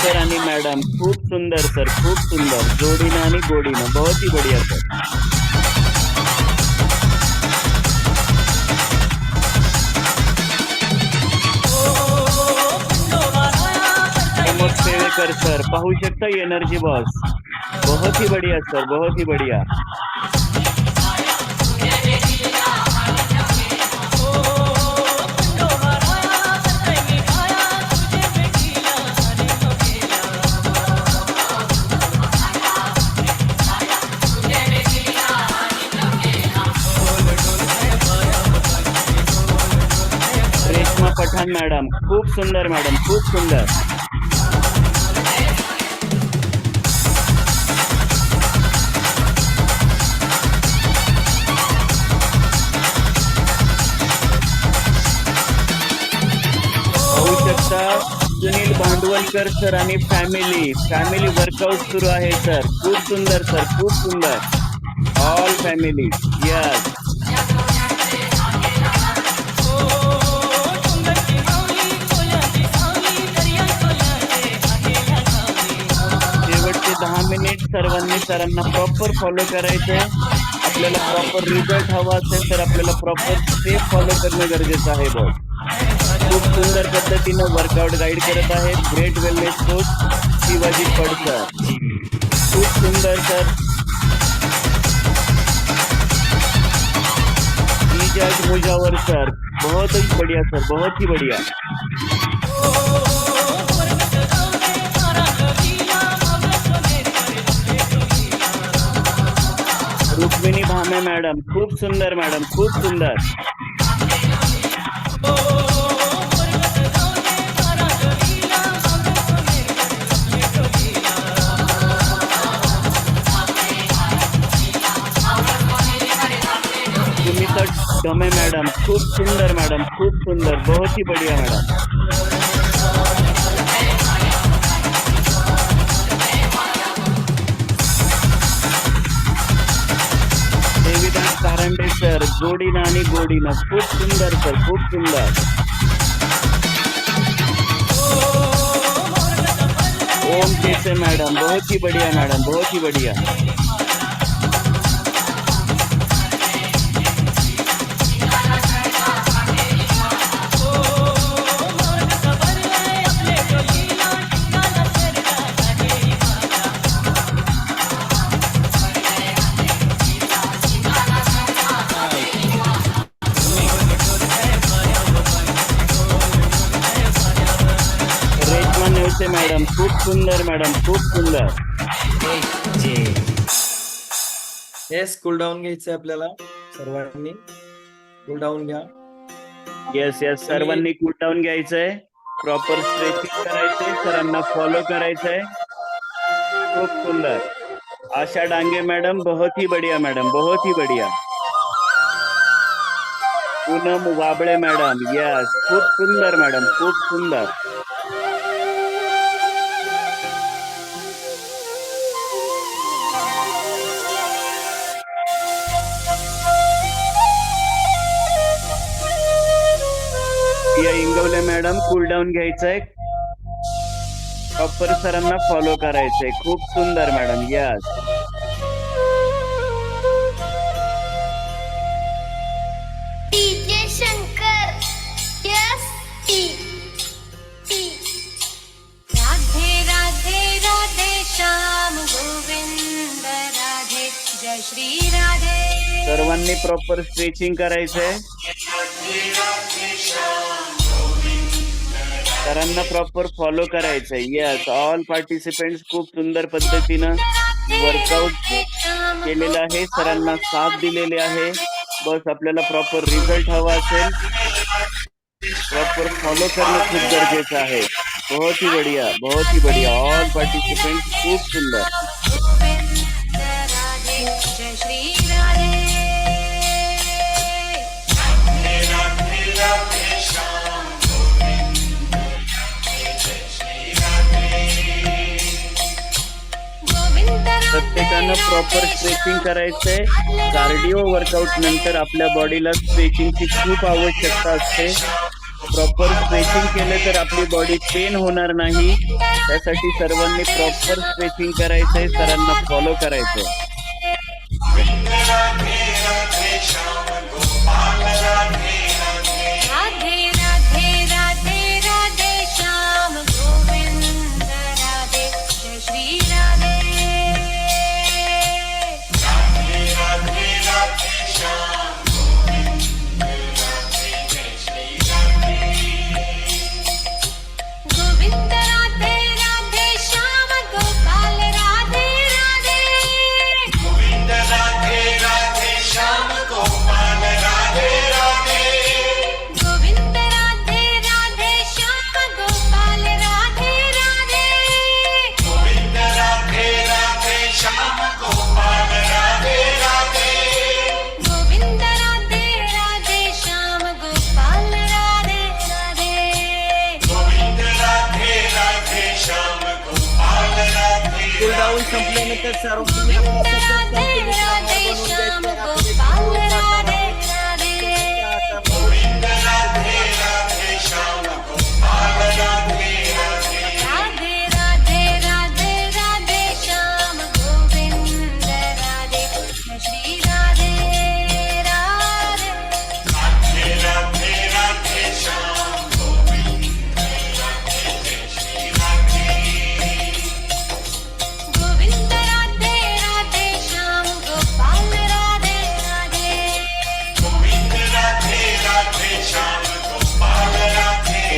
सर आणि मॅडम, खूप सुंदर सर, खूप सुंदर. जोडीनं आणि गोडीनं, बहुत ही बढ़िया सर. खानोलकर सर, पाहू शकता एनर्जी बॉस, बहुत ही बढ़िया सर, बहुत ही बढ़िया. रेश्मा पठाण मॅडम, खूप सुंदर मॅडम, खूप सुंदर. पाहू शकता सुनील भांडवलकर सर आणि फॅमिली वर्कआउट सुरू आहे सर, खूप सुंदर सर, खूप सुंदर. All family, yes. शेवटचे 10 मिनिट सर्वांनी सरांना प्रॉपर फॉलो करायचंय. आपल्याला प्रॉपर रिझल्ट हवा असेल तर आपल्याला प्रॉपर स्टेप फॉलो करणं गरजेचं आहे बॉस. खूप सुंदर पद्धतीनं वर्कआउट गाईड करत आहेत ग्रेट वेलनेस कोच शिवाजी पडसर, खूप सुंदर सर. इजाज मुजावर सर, बहुत ही बढ़िया सर, बहुत ही बढ़िया. रुक्मिणी भामे मॅडम, खूप सुंदर मॅडम, खूप सुंदर. सुमिता डमे मॅडम, खूप सुंदर मॅडम, खूप सुंदर, बहुत ही बढ़िया मॅडम. देवीदास कारंडे सर, जोडीनं आणि गोडीनं, खूप सुंदर सर, खूप सुंदर. ओम केसे मॅडम, बहुत ही बढ़िया मॅडम, बहुत ही बढ़िया. रेश्मा नेवसे मॅडम, खूप सुंदर मॅडम, खूप सुंदर. येस, कूल डाऊन घ्यायचंय आपल्याला सर्वांनी. कूल डाऊन घ्या. येस येस, सर्वांनी कूल डाऊन घ्यायचंय, प्रॉपर स्ट्रेचिंग करायचंय, सरांना फॉलो करायचंय. खूप सुंदर. आशा डांगे मॅडम, बहुत ही बढ़िया मॅडम, बहुत ही बढ़िया. पूनम वाबळे मॅडम, यस, खूप सुंदर मॅडम, खूप सुंदर. या इंगवले मॅडम, कूल डाऊन घ्यायचंय, प्रॉपर सरांना फॉलो करायचंय. खूप सुंदर madam, yes. DJ Shankar, yes. Radhe Radhe Radhe Shyam Govind Radhe, जय श्री राधे. सर्वांनी प्रॉपर स्ट्रेचिंग करायचंय, सरांना प्रॉपर फॉलो करायचंय. येस, ऑल पार्टिसिपेंट्स खूप सुंदर पद्धतीनं वर्कआउट केलेलं आहे, सरांना साथ दिलेले आहे. बस आपल्याला प्रॉपर रिझल्ट हवा असेल, प्रॉपर फॉलो करणं खूप गरजेचं आहे. बहुत ही बढ़िया, बहुत ही बढ़िया. ऑल पार्टिसिपेंट्स खूप सुंदर. गोविंद राधे, जय श्री राधे. गोविंद राधे. प्रत्येकानं प्रॉपर स्ट्रेचिंग करायचंय. कार्डिओ वर्कआउट नंतर आपल्या बॉडीला स्ट्रेचिंगची खूप आवश्यकता असते. प्रॉपर स्ट्रेचिंग केलं तर आपली बॉडी पेन होणार नाही. त्यासाठी सर्वांनी प्रॉपर स्ट्रेचिंग करायचंय, सरांना फॉलो करायचंय. राधे राधे राधे राधे श्याम गोविंद राधे, संपल्यानंतर सर्वांनी आपलं सतत कंटिन्यू कामावर बनवून घ्यायचं आहे. आपले गोपाल काम राधे राधे राधे राधे श्याम गोविंद राधे श्री राधे राधे गोविंद राधे राधे श्याम गोपाल राधे राधे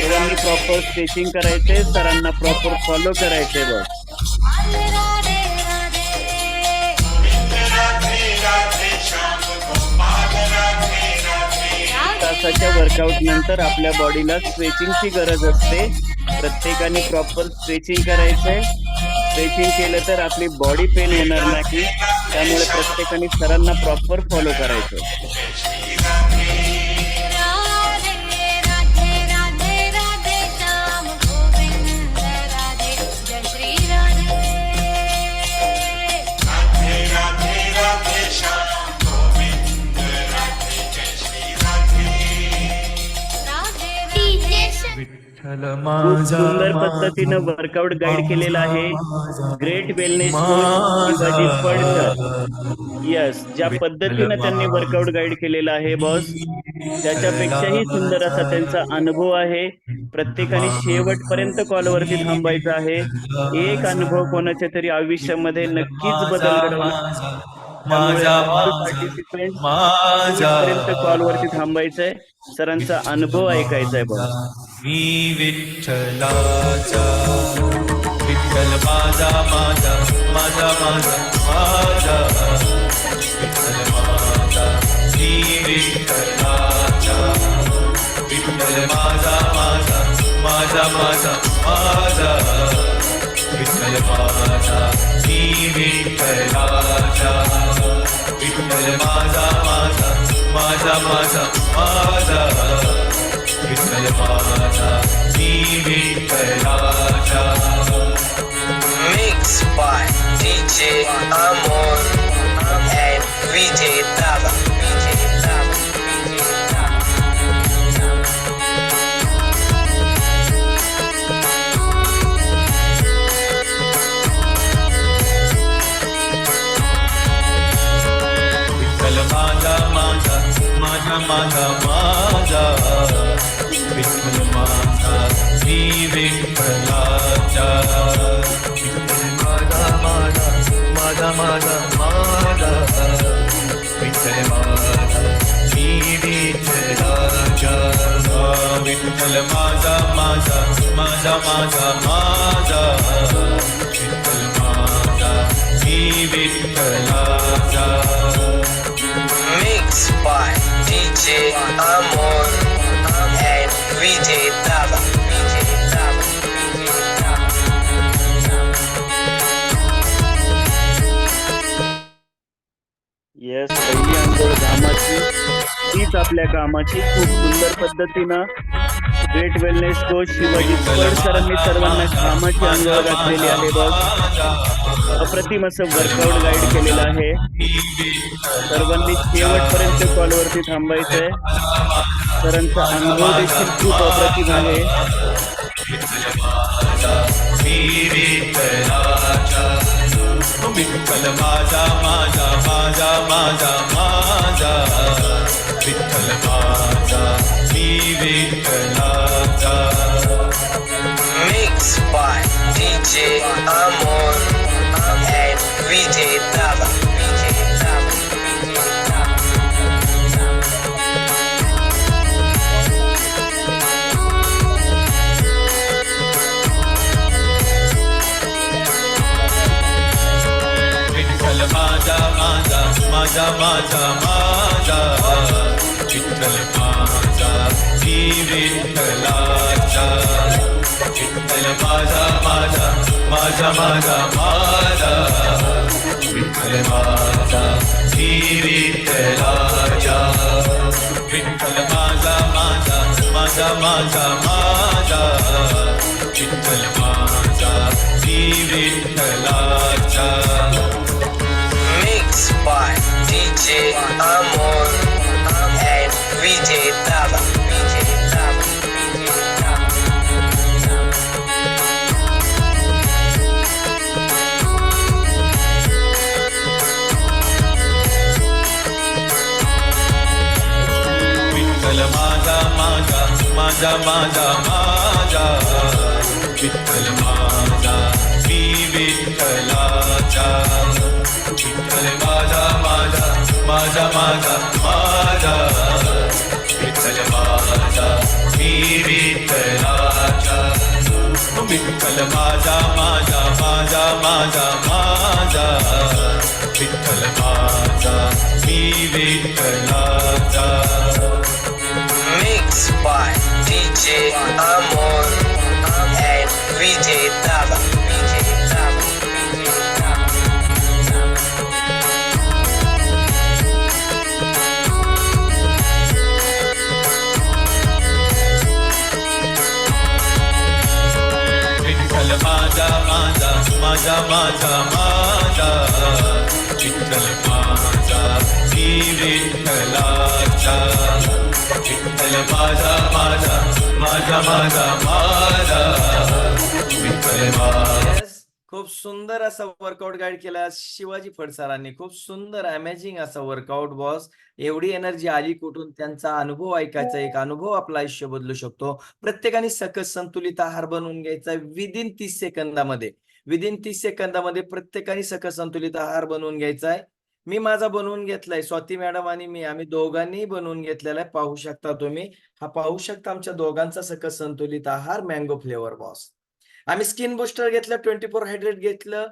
सर्वांनी प्रॉपर स्ट्रेचिंग करायचे, सरांना प्रॉपर फॉलो करायचे बस. गोपाल राधे राधे तासाच्या वर्कआउट नंतर आपल्या बॉडीला स्ट्रेचिंगची गरज असते. प्रत्येकाने प्रॉपर स्ट्रेचिंग करायचंय. स्ट्रेचिंग केलं तर आपली बॉडी पेन होणार नाही. त्यामुळे प्रत्येकाने सरांना प्रॉपर फॉलो करायचं. राधे राधे राधे राधे श्याम गोविंद राधे जय श्री राधे खूप सुंदर पद्धतीनं वर्कआउट गाईड केलेलं आहे ग्रेट वेलनेस कोच शिवाजी फड. यस, ज्या पद्धतीनं त्यांनी वर्कआउट गाईड केलेलं आहे बॉस, त्याच्यापेक्षाही सुंदर असा त्यांचा अनुभव आहे. प्रत्येकाने शेवटपर्यंत कॉलवरती थांबायचं आहे. एक अनुभव कोणाच्या तरी आयुष्यामध्ये नक्कीच बदल घडवणार. पार्टिसिपेंट पर्यंत कॉलवरती थांबायचंय. सरांचा अनुभव ऐकायचा आहे बॉस. मी विठ्ठलाचा विठ्ठल माझा माझा माझा माझा माझा विठ्ठल माझा मी विठ्ठलाचा विठ्ठल माझा माझा माझा माझा माझा विठ्ठल माझा मी विठ्ठलाचा विठ्ठल माझा माझा माझा माझा माझा विठ्ठल माझा मी विठ्ठलाचा. Mixed by DJ Amor and VJ Dava. Vitthal माझा माझा माझा माझा माझा विठ्ठल माझा मी विठ्ठलाचा विठ्ठल माझा माझा माझा माझा माझा विठ्ठल माझा मी विठ्ठलाचा विठ्ठल माझा माझा माझा माझा माझा विठ्ठल माझा मी विठ्ठलाचा. Mixed by DJ Amor and VJ Dava. Yes, पहिली अंघोळ घामाची तीच आपल्या कामाची. खूप सुंदर पद्धतीनं ग्रेट वेलनेस कोच शिवाजी फड सरांनी सर्वांना कामाची अंघोळ घातलेली आहे बस. अप्रतिम असं वर्कआउट गाईड केलेलं आहे. सर्वांनी शेवटपर्यंत कॉलवरती थांबायचंय. सरांचा अनुभव देखील खूप अप्रतिम आहे. विठ्ठल माझा माझा माझा माझा माझा विठ्ठल माझा मी विठ्ठलाचा. Mixed by DJ Amor and VJ Dava. Vitthal माझा माझा माझा माझा माझा विठ्ठल माझा मी विठ्ठलाचा विठ्ठल माझा माझा माझा माझा माझा विठ्ठल माझा मी विठ्ठलाचा विठ्ठल माझा माझा माझा माझा माझा विठ्ठल माझा श्री विठ्ठलाचा mix by DJ Amol and Vijay Dada. Vitthal माझा माझा माझा माझा माझा विठ्ठल माझा श्री विठ्ठलाचा विठ्ठल माझा माझा माझा माझा माझा विठ्ठल माझा श्री विठ्ठलाचा विठ्ठल माझा माझा माझा माझा माझा विठ्ठल माझा श्री विठ्ठलाचा mix by DJ Amol and Vijay Dada. Vitthal माझा माझा माझा माझा माझा विठ्ठल माझा श्री विठ्ठलाचा विठ्ठल माझा माझा माझा माझा माझा विठ्ठल माझा. Yes, खूप सुंदर असा वर्कआउट गाईड केला शिवाजी फड सरांनी. खूप सुंदर अमेझिंग असा वर्कआउट बॉस. एवढी एनर्जी आली कुठून, त्यांचा अनुभव ऐकायचा, एक अनुभव आपलं आयुष्य बदलू शकतो. प्रत्येकाने सकस संतुलित आहार बनवून घ्यायचा विदिन 30 सेकंदामध्ये. विदिन 30 सेकंदामध्ये प्रत्येकाने सकस संतुलित आहार बनवून घ्यायचा आहे. मी माझा बनवून घेतलाय, स्वाती मॅडम आणि मी आम्ही दोघांनी बनवून घेतलेला आहे. पाहू शकता तुम्ही, हा पाहू शकता आमच्या दोघांचा सकस संतुलित आहार मँगो फ्लेवर बॉस. आम्ही स्किन बुस्टर घेतलं, 24 हायड्रेट घेतलं,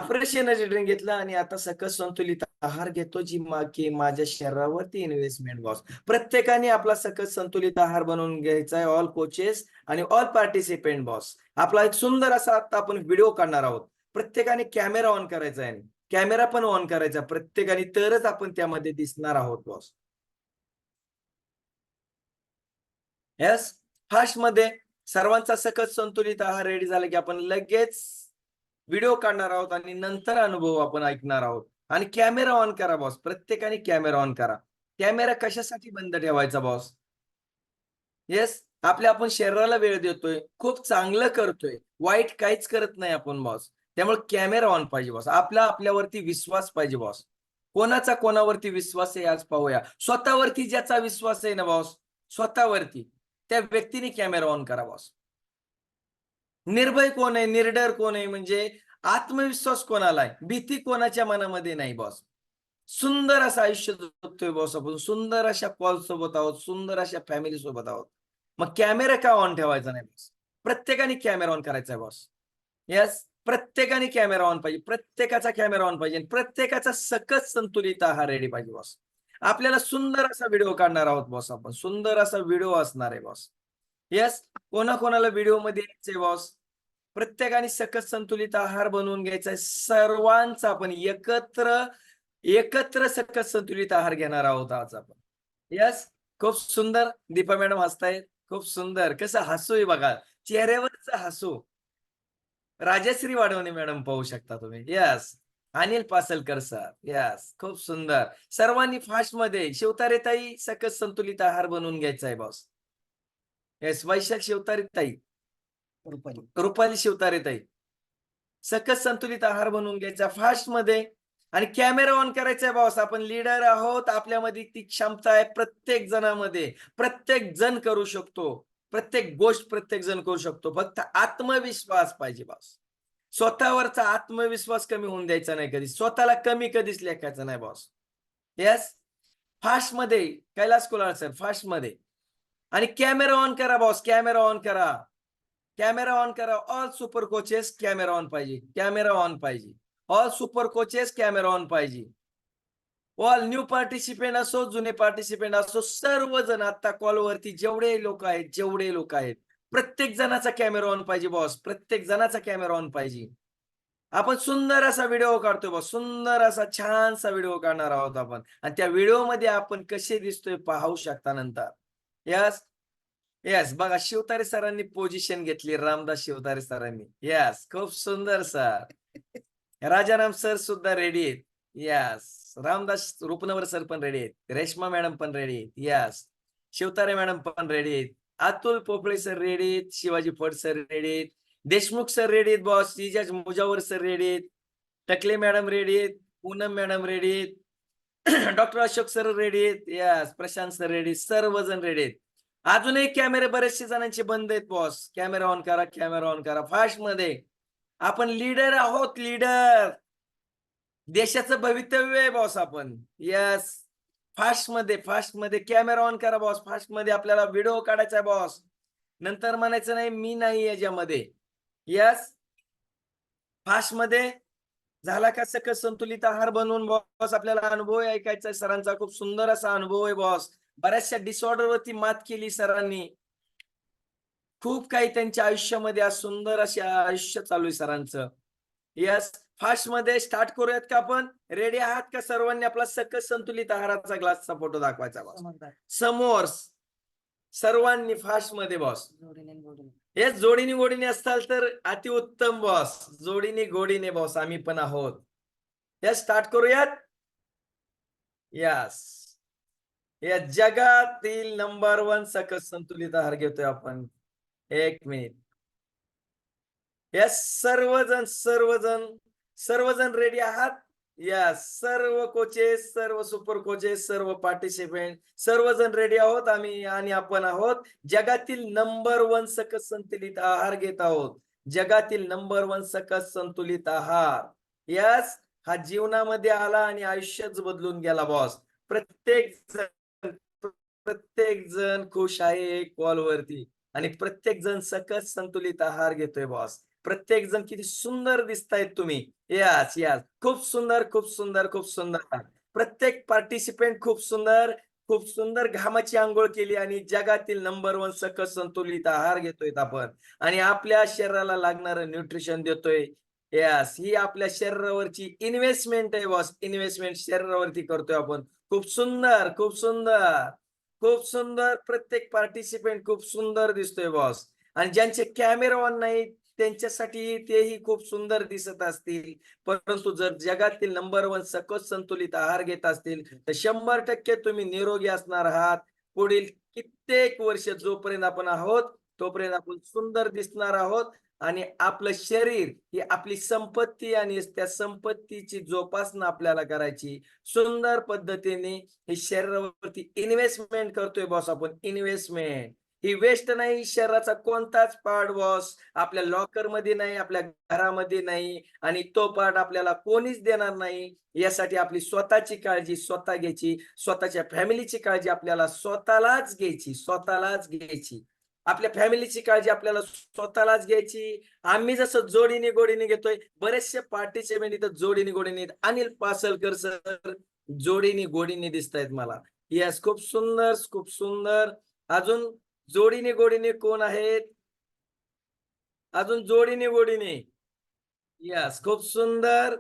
फ्रेश एनर्जी ड्रिंक घेतलं आणि आता सकस संतुलित आहार घेतो, जी की माझ्या शरीरावरती इन्व्हेस्टमेंट बॉस. प्रत्येकाने आपला सकस संतुलित आहार बनवून घ्यायचा आहे, ऑल कोचेस आणि ऑल पार्टिसिपेंट बॉस. आपला एक सुंदर असा आता आपण व्हिडिओ काढणार आहोत. प्रत्येकाने कॅमेरा ऑन करायचा आहे, कॅमेरा पण ऑन करायचा प्रत्येकाने, तरच आपण त्यामध्ये दिसणार आहोत बॉस. यस, फास्ट मध्ये सर्वांचा सकस संतुलित आहार रेडी झाला की आपण लगेच व्हिडिओ काढणार आहोत आणि नंतर अनुभव आपण ऐकणार आहोत. आणि कॅमेरा ऑन करा बॉस, प्रत्येकाने कॅमेरा ऑन करा. कॅमेरा कशासाठी बंद ठेवायचा बॉस? येस, आपण शरीराला वेळ देतोय, खूप चांगलं करतोय, वाईट काहीच करत नाही आपण बॉस. त्यामुळे कॅमेरा ऑन पाहिजे बॉस. आपल्यावरती विश्वास पाहिजे बॉस. कोणाचा कोणावरती विश्वास आहे आज पाहूया. स्वतःवरती ज्याचा विश्वास आहे ना बॉस, स्वतःवरती, त्या व्यक्तीने कॅमेरा ऑन करा बॉस. निर्भय कोण आहे, निर्डर कोण आहे, म्हणजे आत्मविश्वास कोणाला आहे, भीती कोणाच्या मनामध्ये नाही बॉस. सुंदर असं आयुष्य जगतोय बॉस आपण, सुंदर अशा कॉल सोबत आहोत, सुंदर अशा फॅमिली सोबत आहोत. मग कॅमेरा का ऑन ठेवायचा नाही बॉस? प्रत्येकाने कॅमेरा ऑन करायचा आहे बॉस. यस, प्रत्येकाने कॅमेरा ऑन पाहिजे, प्रत्येकाचा कॅमेरा ऑन पाहिजे, प्रत्येकाचा सकस संतुलित आहार रेडी पाहिजे बॉस. आपल्याला सुंदर असा व्हिडिओ काढणार आहोत बॉस आपण, सुंदर असा व्हिडिओ असणार आहे बॉस. यस, कोणाकोणाला व्हिडिओ मध्ये यायचंय बॉस? प्रत्येकाने सकस संतुलित आहार बनवून घ्यायचा आहे. सर्वांचा आपण एकत्र सकस संतुलित आहार घेणार आहोत आज आपण. यस, खूप सुंदर. दीपा मॅडम हसतायत, खूप सुंदर. कसं हसू आहे बघा, चेहऱ्यावरच हसू. राजश्री वाढवणे मॅडम पाहू शकता तुम्ही. Yes, Anil Pasalkar sir. Yes, खूप सुंदर. सर्वांनी फास्ट मध्ये. शिवतारे ताई, सकस संतुलित आहार बनवून घ्यायचा आहे बॉस. येस, वैशाख शिवतारे ताई, रुपाली शिवतारे ताई, सकस संतुलित आहार बनवून घ्यायचा फास्ट मध्ये. आणि कॅमेरा ऑन करायचा आहे बॉस. आपण लीडर आहोत, आपल्यामध्ये ती क्षमता आहे प्रत्येक जणामध्ये. प्रत्येक जण करू शकतो, प्रत्येक गोष्ट प्रत्येक जण करू शकतो. फक्त आत्मविश्वास पाहिजे बॉस. स्वतःवरचा आत्मविश्वास कमी होऊन द्यायचा नाही कधी, स्वतःला कमी कधीच लेखायचं नाही बॉस. येस, फास्ट मध्ये. कैलास कुलाळ सर, फास्ट मध्ये. आणि कॅमेरा ऑन करा बॉस, कॅमेरा ऑन करा, कॅमेरा ऑन करा. All super coaches camera on पाहिजे, कॅमेरा ऑन पाहिजे. All super coaches camera on पाहिजे. ऑल न्यू पार्टिसिपेंट असो, जुने पार्टिसिपेंट असो, सर्वजण आता कॉलवरती जेवढे लोक आहेत, प्रत्येक जणाचा कॅमेरा ऑन पाहिजे बॉस. प्रत्येक जणाचा कॅमेरा ऑन पाहिजे. आपण सुंदर असा व्हिडिओ काढतोय बॉस, सुंदर असा छानसा व्हिडिओ काढणार आहोत आपण. आणि त्या व्हिडिओ मध्ये आपण कसे दिसतोय पाहू शकता नंतर. यस, येस, बघा शिवतारे सरांनी पोझिशन घेतली, रामदास शिवतारे सरांनी. येस, खूप सुंदर सर. राजाराम सर सुद्धा रेडी आहेत. येस, रामदास रुपनवर सर पण रेडी आहेत. रेश्मा मॅडम पण रेडी आहेत. येस, शिवतारे मॅडम पण रेडी आहेत. अतुल पोपळे सर रेडी आहेत. शिवाजी फड सर रेडी आहेत. देशमुख सर रेडी आहेत boss. Ijaz Mujawar sir ready आहेत. टकले मॅडम रेडी आहेत. पूनम मॅडम रेडी आहेत. डॉक्टर अशोक सर रेडी आहेत. यस, प्रशांत सर रेडी, सर्वजण रेडी आहेत. अजूनही कॅमेरे बरेचसे जणांचे बंद आहेत बॉस. कॅमेरा ऑन करा, कॅमेरा ऑन करा फास्ट मध्ये. आपण लीडर आहोत, लीडर. देशाचं भवितव्य आहे बॉस आपण. यस, फास्ट मध्ये कॅमेरा ऑन करा बॉस. फास्ट मध्ये आपल्याला व्हिडिओ काढायचा आहे बॉस. नंतर म्हणायचं नाही मी नाही याच्यामध्ये. यस, फास्ट मध्ये झाला का सकस संतुलित आहार बनवून बॉस. आपल्याला अनुभव ऐकायचा आहे सरांचा. खूप सुंदर असा अनुभव आहे बॉस. बऱ्याचशा डिसऑर्डर वरती मात केली सरांनी. खूप काही त्यांच्या आयुष्यामध्ये आज सुंदर असे आयुष्य चालू आहे सरांचं. यस, फास्ट मध्ये स्टार्ट करूयात का आपण. रेडी आहात का सर्वांनी. आपला सकस संतुलित आहाराचा ग्लासचा फोटो दाखवायचा बॉस समोर. सर्वांनी फास्ट मध्ये बॉस. हेच जोडीने गोडीने असताल तर अतिउत्तम बॉस. जोडीने गोडीने बॉस आम्ही पण आहोत. यस, स्टार्ट करूयात. यस, या जगातील नंबर 1 सकस संतुलित आहार घेतोय आपण. एक मिनिट. यस, सर्वजण रेडी आहात. यस, सर्व कोचेस, सर्व सुपर कोचेस, सर्व पार्टिसिपेंट, सर्वजण रेडी आहोत आम्ही आणि आपण आहोत. जगातील नंबर 1 सकस संतुलित आहार घेत आहोत. जगातील नंबर 1 सकस संतुलित आहार. यस, हा जीवनामध्ये आला आणि आयुष्यच बदलून गेला बॉस. प्रत्येक जण खुश आहे कॉल वरती आणि प्रत्येक जण सकस संतुलित आहार घेतोय बॉस. प्रत्येक जण किती सुंदर दिसतायत तुम्ही. यस यस, खूप सुंदर खूप सुंदर खूप सुंदर. प्रत्येक पार्टिसिपेंट खूप सुंदर घामाची आंघोळ केली आणि जगातील नंबर 1 सकस संतुलित आहार घेतोय आपण आणि आपल्या शरीराला लागणारं न्यूट्रिशन देतोय. यस, ही आपल्या शरीरावरची इन्व्हेस्टमेंट आहे बॉस. इन्व्हेस्टमेंट शरीरावरती करतोय आपण. खूप सुंदर खूप सुंदर खूप सुंदर. प्रत्येक पार्टिसिपेंट खूप सुंदर दिसतोय बॉस. आणि ज्यांचे कॅमेरा ऑन नाही त्यांच्यासाठी तेही खूप सुंदर दिसत असतील. परंतु जर जगातील नंबर 1 सकस संतुलित आहार घेत असतील तर 100% तुम्ही निरोगी असणार आहात. पुढील कित्येक वर्ष जोपर्यंत आपण आहोत तोपर्यंत आपण सुंदर दिसणार आहोत. आणि आपलं शरीर ही आपली संपत्ती आणि त्या संपत्तीची जोपासना आपल्याला करायची. सुंदर पद्धतीने ही शरीरावरती इन्व्हेस्टमेंट करतोय बॉस आपण. इन्व्हेस्टमेंट ही वेस्ट नाही. शरीराचा कोणताच पार्ट बॉस आपल्या लॉकर मध्ये नाही, आपल्या घरामध्ये नाही आणि तो पार्ट आपल्याला कोणीच देणार नाही. यासाठी आपली स्वतःची काळजी स्वतः घ्यायची. स्वतःच्या फॅमिलीची काळजी आपल्याला स्वतःलाच घ्यायची. आपल्या फॅमिलीची काळजी आपल्याला स्वतःलाच घ्यायची. आम्ही जसं जोडीने गोडीने घेतोय, बरेचसे पार्टिसिपेंट इथं जोडीने गोडीने. अनिल पासलकर सर जोडीने गोडीने दिसत आहेत मला. यस, खूप सुंदर खूप सुंदर. अजून जोडीने गोडीने कोण आहेत. अजून जोडीने गोडीने. यस, खूप सुंदर.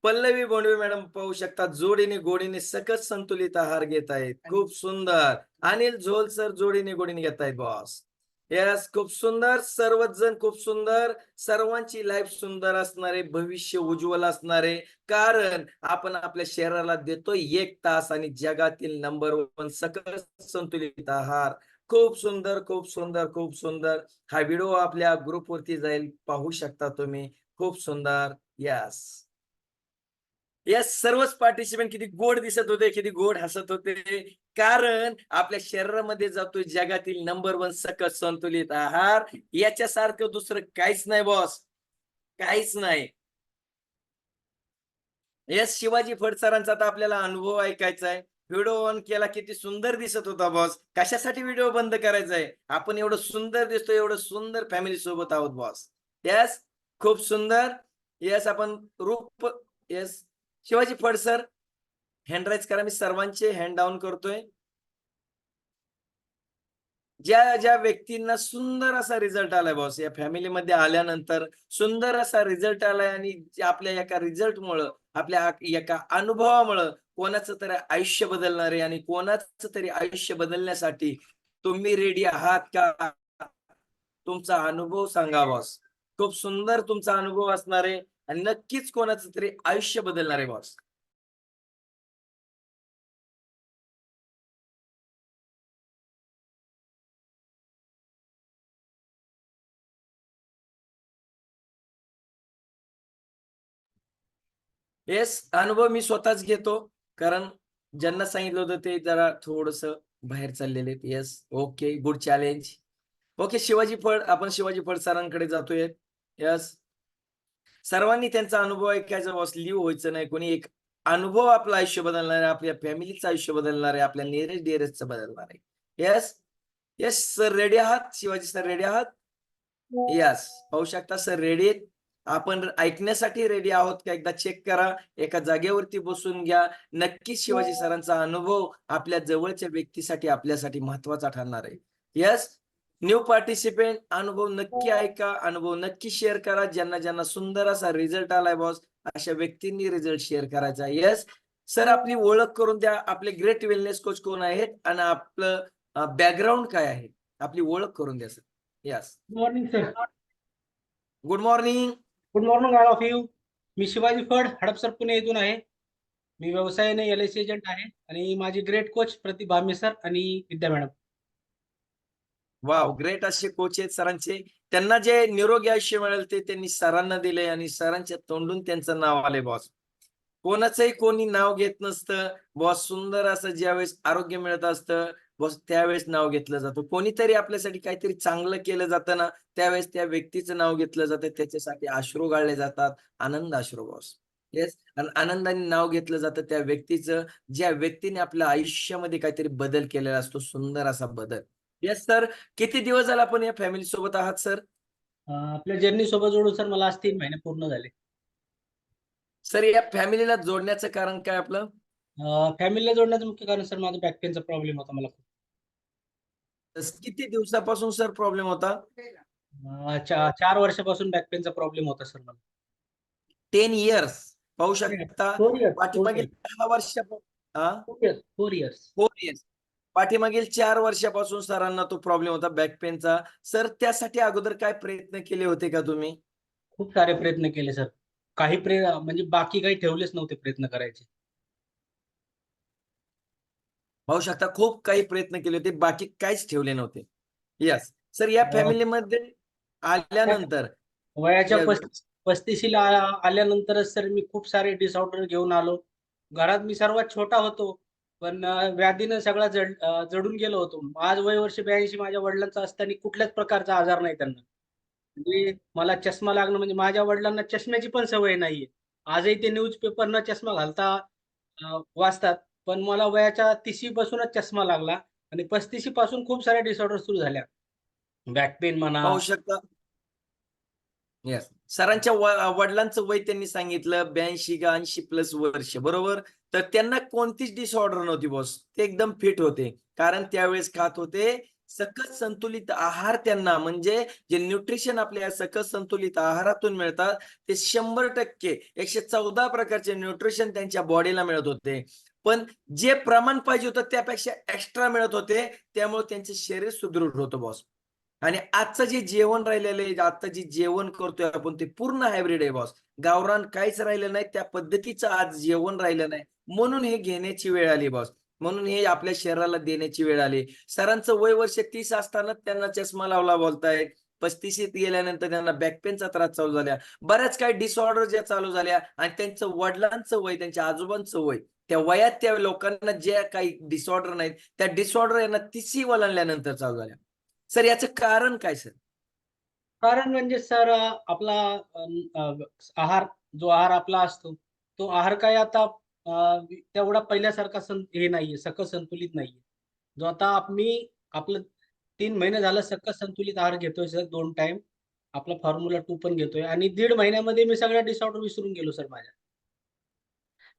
पल्लवी बोंडवे मॅडम पाहू शकता जोडीने गोडीने सकस संतुलित आहार घेत आहेत. खूप सुंदर. अनिल झोल सर जोडीने गोडीने घेत आहेत बॉस. यस, खूप सुंदर. सर्वच जण खूप सुंदर. सर्वांची लाईफ सुंदर असणारे, भविष्य उज्ज्वल असणारे, कारण आपण आपल्या शरीराला देतोय 1 तास आणि जगातील नंबर 1 सकस संतुलित आहार. खूप सुंदर खूप सुंदर खूप सुंदर. हा व्हिडिओ आपल्या ग्रुपवरती जाईल, पाहू शकता तुम्ही. खूप सुंदर. यस यस, सर्वच पार्टिसिपेंट किती गोड दिसत होते, किती गोड हसत होते, कारण आपल्या शरीरामध्ये जातोय जगातील नंबर 1 सकस संतुलित आहार. याच्यासारखं दुसरं काहीच नाही बॉस, काहीच नाही. यस, शिवाजी फड सरांचा तर आपल्याला अनुभव ऐकायचा आहे. व्हिडिओ ऑन केला किती सुंदर दिसत होता बॉस. कशासाठी व्हिडिओ बंद करायचा आहे. आपण एवढं सुंदर दिसतोय, एवढं सुंदर फॅमिली सोबत आहोत बॉस. यस, खूप सुंदर. यस, आपण रूप. Yes, Shivaji Phad sir hand rise करा. मी सर्वांचे हँड डाऊन करतोय. ज्या व्यक्तींना सुंदर असा रिझल्ट आलाय बॉस, या फॅमिलीमध्ये आल्यानंतर सुंदर असा रिझल्ट आलाय आणि आपल्या एका रिझल्टमुळं, आपल्या एका अनुभवामुळं कोणाचं तरी आयुष्य बदलणार आहे आणि कोणाचं तरी आयुष्य बदलण्यासाठी तुम्ही रेडी आहात का? तुमचा अनुभव सांगा बॉस. खूप सुंदर तुमचा अनुभव असणार आहे आणि नक्कीच कोणाचं तरी आयुष्य बदलणार आहे बॉस. येस, अनुभव मी स्वतःच घेतो. कारण ज्यांना सांगितलं होतं ते जरा थोडस बाहेर चाललेले आहेत. Yes, okay, good challenge. Okay, Shivaji Phad, आपण शिवाजी फड सरांकडे जातोय. यस, सर्वांनी त्यांचा अनुभव ऐकायचा बॉस, लिव्ह व्हायचं नाही. कोणी एक अनुभव आपलं आयुष्य बदलणार आहे, आपल्या फॅमिलीचं आयुष्य बदलणार आहे, आपल्या नियरेस्ट डिअरेस्टचं बदलणार आहे. येस, येस सर, रेडी आहात? शिवाजी सर रेडी आहात? यस, पाहू शकता सर रेडी आहेत. आपण ऐकण्यासाठी रेडी आहोत का? एकदा चेक करा. एका जागेवरती बसून घ्या. नक्कीच शिवाजी सरांचा अनुभव आपल्या जवळच्या व्यक्तीसाठी, आपल्यासाठी महत्वाचा ठरणार आहे. यस, न्यू पार्टिसिपेंट, अनुभव नक्की ऐका, अनुभव नक्की शेअर करा. ज्यांना ज्यांना सुंदर असा रिझल्ट आलाय बॉस, अशा व्यक्तींनी रिझल्ट शेअर करायचा. यस सर, आपली ओळख करून द्या. आपले ग्रेट वेलनेस कोच कोण आहेत आणि आपलं बॅकग्राऊंड काय आहे, आपली ओळख करून द्या sir. Yes, good morning sir. Good morning. Good morning all of you. मी शिवाजी फड, हडपसर, पुणे येथून आहे. मी व्यवसायाने LIC एजंट आहे आणि माझी ग्रेट कोच प्रतिभा सर आणि विद्या मॅडम. वाव, ग्रेट असे कोच आहेत सरांचे. त्यांना जे निरोगी आयुष्य मिळेल ते त्यांनी सरांना दिले आणि सरांच्या तोंडून त्यांचं नाव आले बॉस. कोणाचंही कोणी नाव घेत नसतं बॉस. सुंदर असं ज्यावेळेस आरोग्य मिळत असतं बॉस, त्यावेळेस नाव घेतलं जातं. कोणीतरी आपल्यासाठी काहीतरी चांगलं केलं जातं ना, त्यावेळेस त्या व्यक्तीचं नाव घेतलं जातं. त्याच्यासाठी अश्रू गाळले जातात, आनंद अश्रू बॉस. येस, आणि आनंदाने नाव घेतलं जातं त्या व्यक्तीचं, ज्या व्यक्तीने आपल्या आयुष्यामध्ये काहीतरी बदल केलेला असतो, सुंदर असा बदल. येस सर, किती दिवस झाला आपण या फॅमिली सोबत आहात सर? आपल्या जर्नी सोबत जोडून सर मला आज 3 महिने पूर्ण झाले. सर, या फॅमिलीला जोडण्याचं कारण काय आपलं? फॅमिलीला जोडण्याचं मुख्य कारण सर माझा बॅक पेनचा प्रॉब्लेम होता मला खूप. किती दिवसापासून सर प्रॉब्लेम होता? 4 वर्षापासून बॅक पेनचा प्रॉब्लेम होता सर मला. 10 इयर्स. पाहू शकता 4 इयर्स. पाठीमागील 10 वर्षापासून 4 इयर्स. 4 इयर्स, पाठीमागील 4 वर्षापासून सरांना तो प्रॉब्लेम होता बॅक पेनचा. सर, त्यासाठी अगोदर काय प्रयत्न केले होते का तुम्ही? खूप सारे प्रयत्न केले सर. काही म्हणजे बाकी काही ठेवलेच नव्हते प्रयत्न करायचे. पाहू शकता खूप काही प्रयत्न केले होते, बाकी काहीच ठेवले नव्हते. यस सर, या फॅमिलीमध्ये आल्यानंतर वयाच्या या- 35ला आल्यानंतरच सर मी खूप सारे डिसऑर्डर घेऊन आलो. घरात मी सर्वात छोटा होतो, पण व्याधीनं सगळा जडून गेलो होतो. आज वय वर्ष 82 माझ्या वडिलांचं असताना कुठल्याच प्रकारचा आजार नाही त्यांना. म्हणजे मला चष्मा लागणं म्हणजे माझ्या वडिलांना चष्म्याची पण सवय नाहीये. आजही ते न्यूजपेपर न चष्मा घालता वाचतात. पण मला वयाच्या 30 पासूनच चष्मा लागला आणि 35 पासून खूप साऱ्या डिसऑर्डर सुरू झाल्या. बॅक पेन म्हणा. पाहू शकता. येस, सरांच्या वडिलांचं वय त्यांनी सांगितलं 82 का 80 प्लस वर्ष, बरोबर. तर त्यांना कोणतीच डिसऑर्डर नव्हती बॉस. ते एकदम फिट होते, कारण त्यावेळेस खात होते सकस संतुलित आहार. त्यांना म्हणजे जे न्यूट्रिशन आपल्या सकस संतुलित आहारातून मिळतात ते 100%, 114 प्रकारचे न्यूट्रिशन त्यांच्या बॉडीला मिळत होते. पण जे प्रमाण पाहिजे होतं त्यापेक्षा एक्स्ट्रा मिळत होते, त्यामुळे त्यांचे शरीर सुदृढ होतं बॉस. आणि आजचं जे जेवण राहिलेलं आहे, आता जे जेवण करतोय आपण, ते पूर्ण हायब्रिड आहे बॉस. गावरान काहीच राहिलं नाही, त्या पद्धतीचं आज जेवण राहिलं नाही. म्हणून हे घेण्याची वेळ आली बॉस. म्हणून हे आपल्या शरीराला देण्याची वेळ आली. सरांचं वय वर्ष 30 असताना त्यांना चष्मा लावला बोलतायत. 35 गेल्यानंतर त्यांना बॅक पेनचा त्रास चालू झाला. बऱ्याच काही डिसऑर्डर ज्या चालू झाल्या आणि त्यांचं वडिलांचं वय, त्यांच्या आजोबांचं वय, त्या वयात त्या लोकांना ज्या काही डिसऑर्डर नाहीत, त्या डिसऑर्डर यांना 30 वलांडल्यानंतर चालू झाल्या. सर, याचं कारण काय सर? कारण म्हणजे सर आपला आहार, जो आहार आपला असतो, तो आहार काय आता तेवढा पहिल्यासारखा हे नाहीये, सकस संतुलित नाहीये. जो आता आपलं 3 महिने झालं सकस संतुलित आहार घेतोय सर, 2 टाइम. आपला फॉर्म्युला 2 पण घेतोय आणि 1.5 महिन्यामध्ये मी सगळ्या डिसऑर्डर विसरून गेलो सर माझ्या.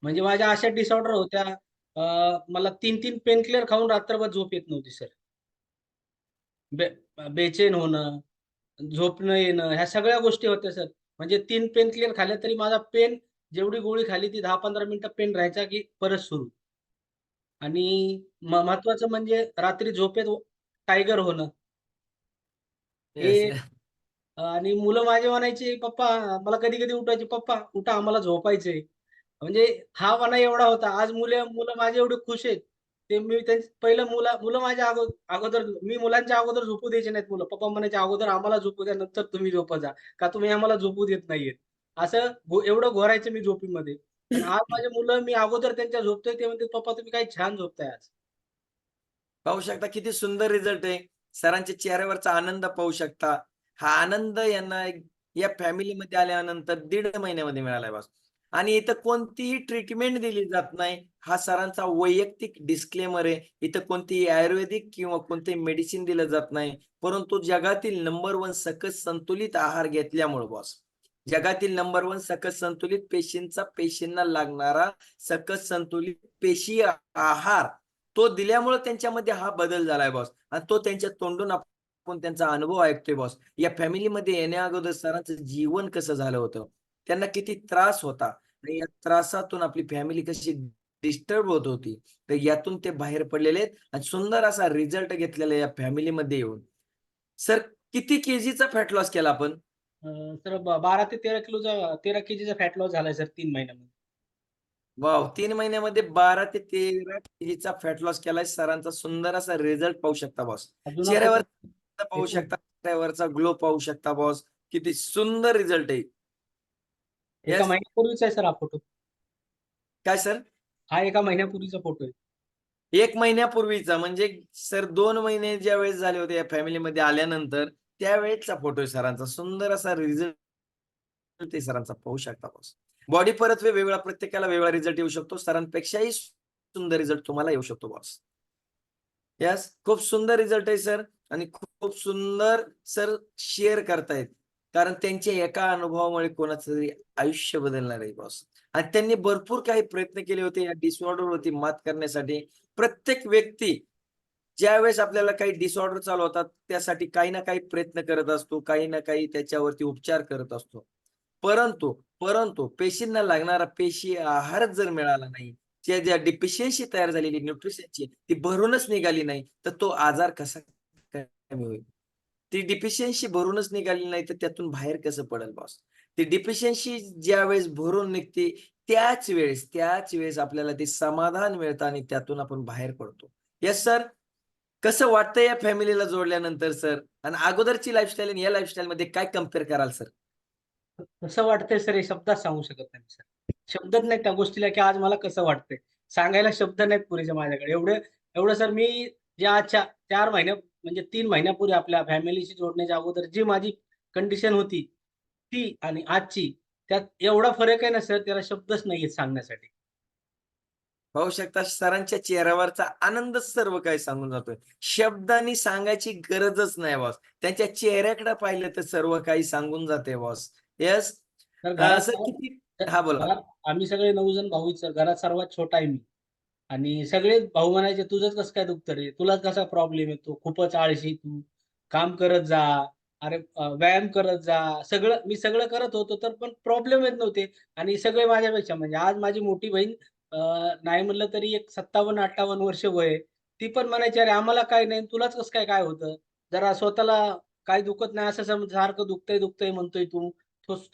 म्हणजे माझ्या अशा डिसऑर्डर होत्या, मला 3-3 पेन किलर खाऊन रात्रभर झोप येत नव्हती सर. बेचैन होणं, झोप न येणं, ह्या सगळ्या गोष्टी होत्या सर. म्हणजे 3 पेन किलर खाल्ले तरी माझा पेन, जेवढी गोळी खाल्ली ती 10-15 मिनिटं पेन राहायचा की परत सुरू. आणि महत्वाचं म्हणजे रात्री झोपेत टायगर होणं Yes, हे. yes. आणि मुलं माझे म्हणायचे, "पप्पा", मला कधी-कधी उठवायचे, "पप्पा उठा, आम्हाला झोपायचंय." म्हणजे हा म्हणा एवढा होता. आज मुलं मुलं माझे एवढे खुश आहेत. ते मी त्यांचं पहिलं मुलं मुलं माझ्या अगोदर मी मुलांच्या अगोदर झोपू द्यायचे नाहीत मुलं. पप्पा म्हणायचे, "अगोदर आम्हाला झोपू द्या, नंतर तुम्ही झोपत जा. का तुम्ही आम्हाला झोपू देत नाहीयेत." असं एवढं घोरायचं मी झोपीमध्ये. पण आज माझी मुलं मी अगोदर त्यांच्या झोपतोय ते म्हणतात, "पप्पा तुम्ही काय छान झोपताय आज." पाहू शकता किती सुंदर रिझल्ट आहे. सरांच्या चेहऱ्यावरचा आनंद पाहू शकता. हा आनंद यांना या फॅमिलीमध्ये आल्यानंतर 1.5 महिन्यामध्ये मिळालाय बॉस. आणि इथं कोणतीही ट्रीटमेंट दिली जात नाही. हा सरांचा वैयक्तिक डिस्क्लेमर आहे. इथं कोणतीही आयुर्वेदिक किंवा कोणतेही मेडिसिन दिलं जात नाही. परंतु जगातील नंबर 1 सकस संतुलित आहार घेतल्यामुळे बॉस. जगातील नंबर 1 सकस संतुलित पेशींना लागणारा सकस संतुलित पेशी आहार तो दिल्यामुळे त्यांच्यामध्ये हा बदल झालाय बॉस. आणि तो त्यांच्या तोंडून आपण त्यांचा अनुभव ऐकतोय बॉस. या फॅमिलीमध्ये येण्याअगोदर सरांचं जीवन कसं झालं होतं, त्यांना किती त्रास होता आणि या त्रासातून आपली फॅमिली कशी डिस्टर्ब होत होती. तर यातून ते बाहेर पडलेले आहेत आणि सुंदर असा रिझल्ट घेतलेला या फॅमिलीमध्ये येऊन. सर किती केजीचा फॅट लॉस केला आपण? तर 12 ते 13 केजीचा फॅट लॉस झालाय सर 3 महिन्यामध्ये. वॉव! 3 महिन्यामध्ये 12 ते 13 केजीचा फॅट लॉस केलाय. सरांचा सुंदर असा रिझल्ट पाहू शकता बॉस. अजून आता चेहऱ्यावर तो पाहू येतो. शकता, चेहऱ्यावरचा ग्लो पाहू शकता बॉस. किती सुंदर रिझल्ट आहे. एका येस. महिन्यापूर्वीचा आहे सर हा फोटो. काय सर? हा एका महिन्यापूर्वीचा फोटो आहे. 1 महिन्यापूर्वीचा म्हणजे सर 2 महिने ज्यावेळेस झाले होते या फॅमिलीमध्ये आल्यानंतर, त्यावेळेसचा फोटो आहे सरांचा. सुंदर असा रिझल्ट आहे सरांचा पाहू शकता बॉस. बॉडी परत वेगवेगळा प्रत्येकाला वेगळा रिझल्ट येऊ शकतो. सरांपेक्षाही सुंदर रिझल्ट तुम्हाला येऊ शकतो बॉस. येस, खूप सुंदर रिझल्ट आहे सर आणि खूप सुंदर सर शेअर करतायत. कारण त्यांच्या एका अनुभवामुळे कोणाचं तरी आयुष्य बदलणार आहे बॉस. आणि त्यांनी भरपूर काही प्रयत्न केले होते या डिसऑर्डरवरती मात करण्यासाठी. प्रत्येक व्यक्ती ज्यावेळेस आपल्याला काही डिसऑर्डर चालू होतात, त्यासाठी काही ना काही प्रयत्न करत असतो, काही ना काही त्याच्यावरती उपचार करत असतो. परंतु पेशींना लागणारा पेशी आहारच जर मिळाला नाही, ज्या डिफिशियन्सी तयार झालेली न्यूट्रिशनची ती भरूनच निघाली नाही, तर तो आजार कसा कमी होईल? ती डिफिशियन्सी भरूनच निघाली नाही, तर त्यातून बाहेर कसं पडेल बॉस? ती डिफिशियन्सी ज्यावेळेस भरून निघते, त्याच वेळेस आपल्याला ते समाधान मिळतं आणि त्यातून आपण बाहेर पडतो. Yes sir. कसं वाटतं या फॅमिलीला जोडल्यानंतर सर? आणि अगोदरची लाईफस्टाईल आणि या लाईफस्टाईलमध्ये काय कंपेअर कराल सर? कसं वाटतंय सर हे शब्दात सांगू शकत नाही सर. शब्दच नाहीत त्या गोष्टीला, की आज मला कसं वाटतंय. सांगायला शब्द नाहीत पुरेसे माझ्याकडे. एवढं एवढं सर मी जे आज 4 महिन्या म्हणजे 3 महिन्यापूर्वी आपल्या फॅमिलीशी जोडण्याच्या अगोदर जी माझी कंडिशन होती, ती आणि आजची त्यात एवढा फरक आहे ना सर, त्याला शब्दच नाहीयेत सांगण्यासाठी. पाहू शकता सरांच्या चेहऱ्यावरचा आनंदच सर्व काही सांगून जातोय. शब्दांनी सांगायची गरजच नाही बॉस. त्यांच्या चेहऱ्याकडे पाहिलं तर सर्व काही सांगून जाते बॉस. येस. तर घरात सर किती हां, बोला. घरात आम्ही सगळे 9 जण भाऊ आहेत सर. घरात सर्वात छोटा आहे मी. आणि सगळेच भाऊ म्हणायचे, "तुझंच कसं काय दुखतं रे? तुला कसा प्रॉब्लेम येतो? खूपच आळशी तू. काम करत जा. अरे व्यायाम करत जा." मी सगळं करत होतो, तर पण प्रॉब्लेम येत नव्हते. आणि सगळे माझ्यापेक्षा म्हणजे आज माझी मोठी बहीण अ, नाही म्हणलं तरी एक 57-58 वर्ष वय आहे. ती पण म्हणायची, "अरे आम्हाला काही नाही. तुलाच कसं काय काय होतं? जरा स्वतःला काही दुखत नाही असं सारखं दुखतंय, दुखतंय म्हणतोय तू.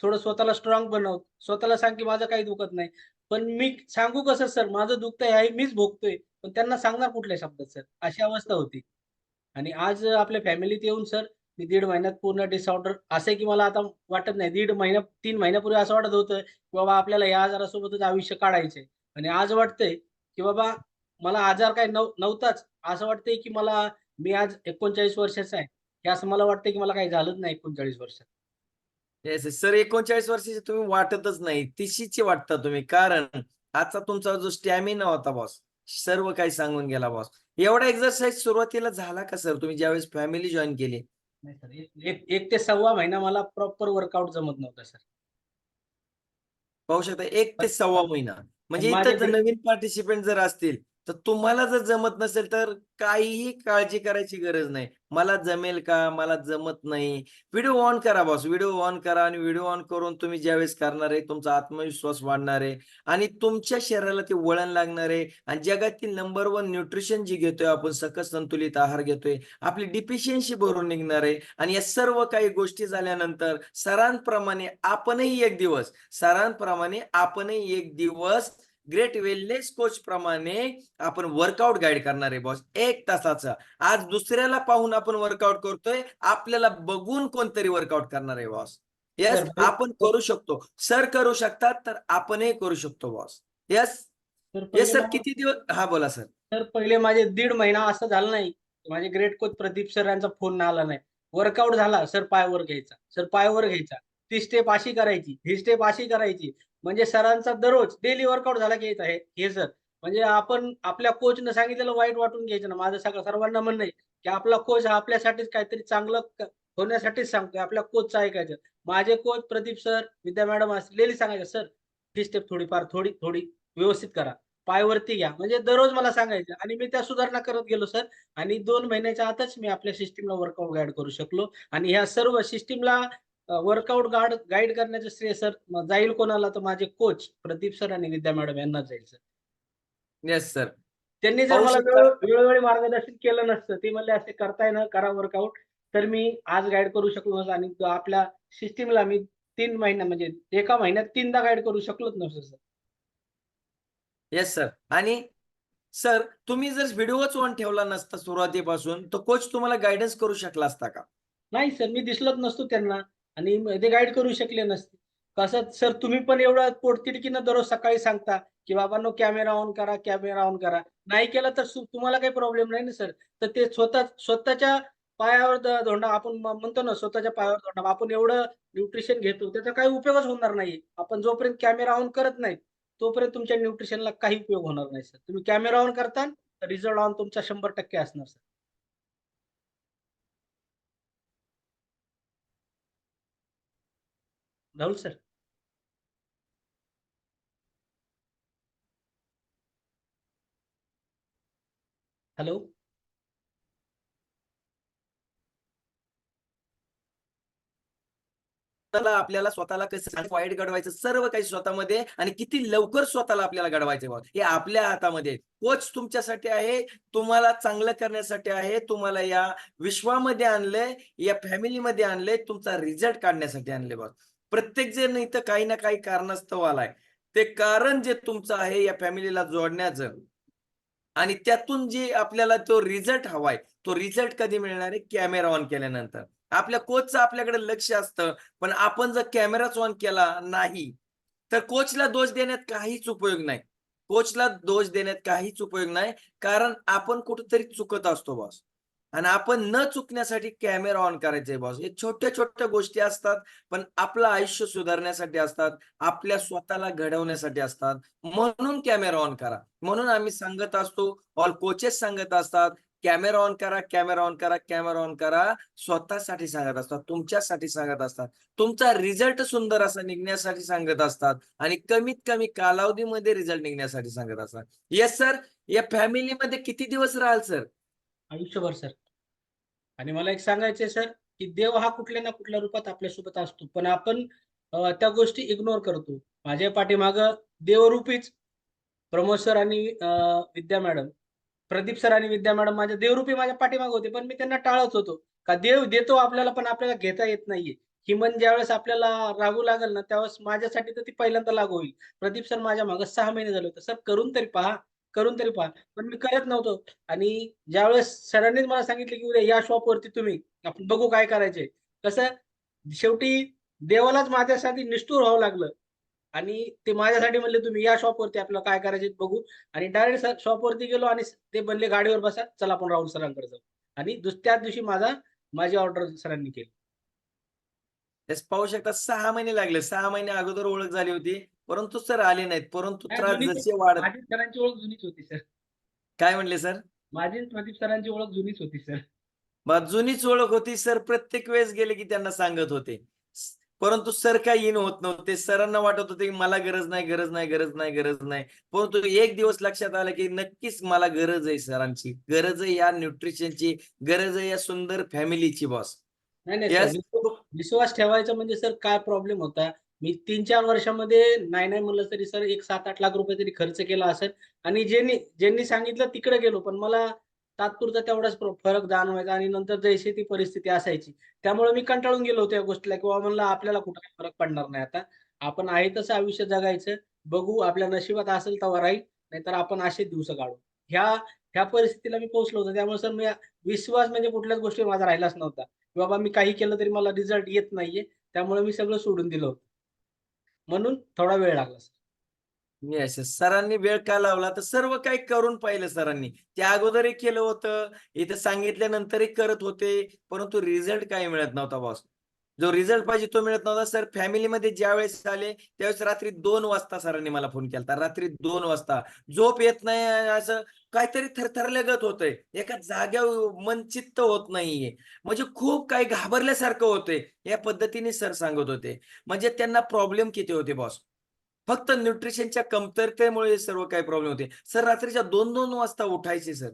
थोडं स्वतःला स्ट्रॉंग बनव. स्वतःला सांग, की माझं काही दुखत नाही." पण मी सांगू कसं सर? माझं दुखतंय हे मीच भोगतोय. पण त्यांना सांगणार कुठल्या शब्दात सर? अशी अवस्था होती. आणि आज आपल्या फॅमिलीत येऊन सर मी 1.5 महिन्यात पूर्ण डिसऑर्डर असं आहे, की मला आता वाटत नाही. 3 महिन्यापूर्वी असं वाटत होतं, की बाबा आपल्याला या आजारासोबतच आयुष्य काढायचंय. आणि आज वाटतंय, की बाबा मला आजार काही नव्हताच. असं वाटतंय, की मी आज 39 वर्षाचा आहे. हे असं मला वाटतंय, की मला काही झालंच नाही 39 वर्षात. Yes, yes. सर 39 वर्षाचे तुम्ही वाटतच नाही. 30चे वाटता तुम्ही. कारण आजचा तुमचा जो स्टॅमिना होता बॉस, सर्व काही सांगून गेला बॉस. एवढा एक्सरसाइज सुरुवातीला झाला का सर तुम्ही ज्यावेळेस फॅमिली जॉइन केली? नाही सर, 1 ते सव्वा महिना मला प्रॉपर वर्कआउट जमत नव्हता सर. पाहू शकता 1 ते पण सव्वा महिना. पण म्हणजे इथं माझ्याकडे नवीन पार्टिसिपंट जर असतील, तर तुम्हाला जर जमत नसेल तर काहीही काळजी करायची गरज नाही. मला जमेल का? मला जमत नाही. व्हिडिओ ऑन करा बॉस. व्हिडिओ ऑन करा आणि व्हिडिओ ऑन करून तुम्ही ज्यावेळेस करणार आहे, तुमचा आत्मविश्वास वाढणार आहे आणि तुमच्या शरीराला ते वळण लागणार आहे आणि जगातील नंबर 1 न्यूट्रिशन जी घेतोय आपण, सकस संतुलित आहार घेतोय, आपली डिफिशियन्सी भरून निघणार आहे आणि या सर्व काही गोष्टी झाल्यानंतर सरांप्रमाणे आपणही एक दिवस ग्रेट वेलनेस कोच प्रमाणे आपण वर्कआउट गाईड करणार आहे बॉस 1 तासाचा. आज दुसऱ्याला पाहून आपण वर्कआउट करतोय, आपल्याला बघून कोणतरी वर्कआउट करणार आहे बॉस. येस, सर आपण करू शकतो. सर करू शकतात तर आपणही करू शकतो बॉस. Yes yes sir. किती दिवस? हा बोला सर. तर पहिले माझे 1.5 महिना असं झालं नाही. माझे ग्रेट कोच प्रदीप सर यांचा फोन आला नाही. वर्कआउट झाला, सर पायावर घ्यायचा, सर पायावर घ्यायचा. ती स्टेप अशी करायची, ही स्टेप अशी करायची. म्हणजे सरांचा दररोज डेली वर्कआउट झाला की यायचा हे सर. म्हणजे आपण आपल्या कोचनं सांगितलेलं वाईट वाटून घ्यायचं ना. माझं सर्वांना म्हणणं आहे, की आपला कोच हा आपल्यासाठीच काहीतरी चांगलं होण्यासाठीच सांगतोय. आपल्या कोचचं ऐकायचं. माझे कोच प्रदीप सर, विद्या मॅडम असलेली सांगायचं, "सर, ही स्टेप थोडी व्यवस्थित करा. पायवरती घ्या." म्हणजे दररोज मला सांगायचं आणि मी त्या सुधारणा करत गेलो सर. आणि 2 महिन्याच्या आतच मी आपल्या सिस्टमला वर्कआउट गाईड करू शकलो आणि ह्या सर्व सिस्टमला वर्कआउट गाईड करण्याचं श्रेय सर जाईल कोणाला, तर माझे कोच प्रदीप सर आणि विद्या मॅडम यांना जाईल सर. Yes sir. त्यांनी जर पाहू मला शकता. वेळोवेळी मार्गदर्शन केलं नसतं, ते म्हणले असे करताय ना, करा वर्कआउट, तर मी आज गाईड करू शकलो नसतो आणि आपल्या सिस्टमला मी 3 महिन्या म्हणजे एका महिन्यात 3दा गाईड करू शकलोच नसतो सर. Yes sir. आणि सर, तुम्ही जर व्हिडिओच ऑन ठेवला नसता सुरुवातीपासून, तर कोच तुम्हाला गाईडन्स करू शकला असता का? नाही सर, मी दिसलोच नसतो त्यांना आणि ते गाईड करू शकले नसते. कसं सर, तुम्ही पण एवढं पोटतिडकीनं दररोज सकाळी सांगता, की "बाबांनो कॅमेरा ऑन करा, कॅमेरा ऑन करा." नाही केला तर तुम्हाला काही प्रॉब्लेम नाही ना सर. तर ते स्वतःच्या पायावर धोंडा आपण म्हणतो ना, स्वतःच्या पायावर धोंडा. आपण एवढं न्यूट्रिशन घेतो, त्याचा काही उपयोगच होणार नाही. आपण जोपर्यंत कॅमेरा ऑन करत नाही, तोपर्यंत तुमच्या न्यूट्रिशनला काही उपयोग होणार नाही सर. तुम्ही कॅमेरा ऑन करता, तर रिझल्ट ऑन तुमचा 100% असणार सर. राहुल सर. हॅलो. आपल्याला स्वतःला कसं वाईट घडवायचं सर्व काही स्वतःमध्ये आणि किती लवकर स्वतःला आपल्याला घडवायचं बा, हे आपल्या हातामध्ये आहे. कोच तुमच्यासाठी आहे, तुम्हाला चांगलं करण्यासाठी आहे, तुम्हाला या विश्वामध्ये आणलंय, या फॅमिलीमध्ये आणलंय, तुमचा रिझल्ट काढण्यासाठी आणले बा. प्रत्येक जण इथं काही ना काही कारणास्तव आलाय. ते कारण जे तुमचं आहे या फॅमिलीला जोडण्याचं आणि त्यातून जे आपल्याला तो रिझल्ट हवाय, तो रिझल्ट कधी मिळणार आहे? कॅमेरा ऑन केल्यानंतर. आपल्या कोचचं आपल्याकडे लक्ष असतं, पण आपण जर कॅमेराच ऑन केला नाही, तर कोचला दोष देण्यात काहीच उपयोग नाही. कोचला दोष देण्यात काहीच उपयोग नाही, कारण आपण कुठेतरी चुकत असतो बॉस. आणि आपण न चुकण्यासाठी कॅमेरा ऑन करायचे बॉस. हे छोट्या-छोट्या गोष्टी असतात, पण आपलं आयुष्य सुधारण्यासाठी असतात, आपल्या स्वतःला घडवण्यासाठी असतात. म्हणून कॅमेरा ऑन करा. म्हणून आम्ही सांगत असतो, ऑल कोचेस सांगत असतात, कॅमेरा ऑन करा, कॅमेरा ऑन करा, कॅमेरा ऑन करा. स्वतःसाठी सांगत असतात, तुमच्यासाठी सांगत असतात. तुमचा रिझल्ट सुंदर असा निघण्यासाठी सांगत असतात आणि कमीत कमी कालावधीमध्ये रिझल्ट निघण्यासाठी सांगत असतात. Yes sir. या फॅमिलीमध्ये किती दिवस राहाल सर? आयुष्यभर सर. आणि मला एक सांगायचंय सर, की देव हा कुठल्या ना कुठल्या रूपात आपल्यासोबत असतो. पण आपण त्या गोष्टी इग्नोर करतो. माझ्या पाठीमागं देवरूपीच प्रमोद सर आणि विद्या मॅडम, प्रदीप सर आणि विद्या मॅडम माझ्या देवरूपी माझ्या पाठीमागे होते. पण मी त्यांना टाळत होतो. का देव देतो आपल्याला, पण आपल्याला घेता येत नाहीये. ही मन ज्यावेळेस आपल्याला लागू लागेल ना, त्यावेळेस माझ्यासाठी तर ती पहिल्यांदा लागू होईल. प्रदीप सर माझ्या मागे 6 महिने झाले होते. "सर करून तरी पहा, करून तरी पहा." पण मी करत नव्हतो. आणि ज्यावेळेस सरांनीच मला सांगितलं, की "उद्या या शॉपवरती तुम्ही, आपण बघू काय करायचंय." कसं शेवटी देवालाच माझ्यासाठी निष्ठुर व्हावं लागलं. आणि ते माझ्यासाठी म्हणले, "तुम्ही या शॉपवरती आपल्याला काय करायचे बघू." आणि डायरेक्ट शॉपवरती गेलो आणि ते म्हणले, "गाडीवर बसा, चला आपण राहुल सरांकडे जाऊ." आणि त्याच दिवशी माझी ऑर्डर सरांनी केली. तेच पाहू शकता 6 महिने लागले. 6 महिने अगोदर ओळख झाली होती, परंतु सर आले नाहीत. परंतु नाही, त्रास जुनीच जसे वाढत. माझी सरांची ओळख जुनीच होती सर. काय म्हणले सर? माझी आणि प्रदीप सरांची ओळख जुनीच होती सर. जुनीच ओळख होती सर. प्रत्येक वेळेस गेले की त्यांना सांगत होते. परंतु सर काही इन होत नव्हते. सरांना वाटत होते की मला गरज नाही, गरज नाही, गरज नाही, गरज नाही. परंतु एक दिवस लक्षात आलं की नक्कीच मला गरज आहे सरांची, गरज आहे या न्यूट्रिशनची, गरज आहे या सुंदर फॅमिलीची बॉस. नाही नाही सर, यस. विश्वास ठेवायचा म्हणजे सर काय प्रॉब्लेम होता, मी 3-4 वर्षामध्ये नाही म्हणलं तरी सर एक 7-8 लाख रुपये तरी खर्च केला असेल आणि ज्यांनी सांगितलं तिकडे गेलो, पण मला तात्पुरता तेवढाच फरक जाणवायचा आणि नंतर जैशी ती परिस्थिती असायची. त्यामुळे मी कंटाळून गेलो होतो या गोष्टीला किंवा म्हणलं आपल्याला कुठं काही फरक पडणार नाही आता. आपण आहे तसं आयुष्य जगायचं. बघू आपल्या नशिबात असेल तेव्हा राहील, नाहीतर आपण असे दिवस काढू. ह्या ह्या परिस्थितीला मी पोहोचलो होतो. त्यामुळे सर मी विश्वास म्हणजे कुठल्याच गोष्टीवर माझा राहिलाच नव्हता. की बाबा मी काही केलं तरी मला रिझल्ट येत नाहीये. त्यामुळे मी सगळं सोडून दिलं होतं. म्हणून थोडा वेळ लागला सर. येस, सरांनी वेळ का लावला तर सर्व काही करून पाहिलं सरांनी. त्या अगोदरही केलं होतं, इथं सांगितल्यानंतरही करत होते, परंतु रिझल्ट काही मिळत नव्हता बॉस. जो रिझल्ट पाहिजे तो मिळत नव्हता. सर फॅमिलीमध्ये ज्यावेळेस आले त्यावेळेस रात्री 2 वाजता सरांनी मला फोन केला. रात्री 2 वाजता झोप येत नाही, असं काहीतरी थरथरल्यागत होतंय. एका जाग्यावर मन चित्त होत नाहीये. म्हणजे खूप काही घाबरल्यासारखं होतंय. या पद्धतीने सर सांगत होते. म्हणजे त्यांना प्रॉब्लेम किती होते बॉस. फक्त न्यूट्रिशनच्या कमतरतेमुळे हे सर्व काही प्रॉब्लेम होते. सर रात्रीच्या 2-2 वाजता उठायचे सर.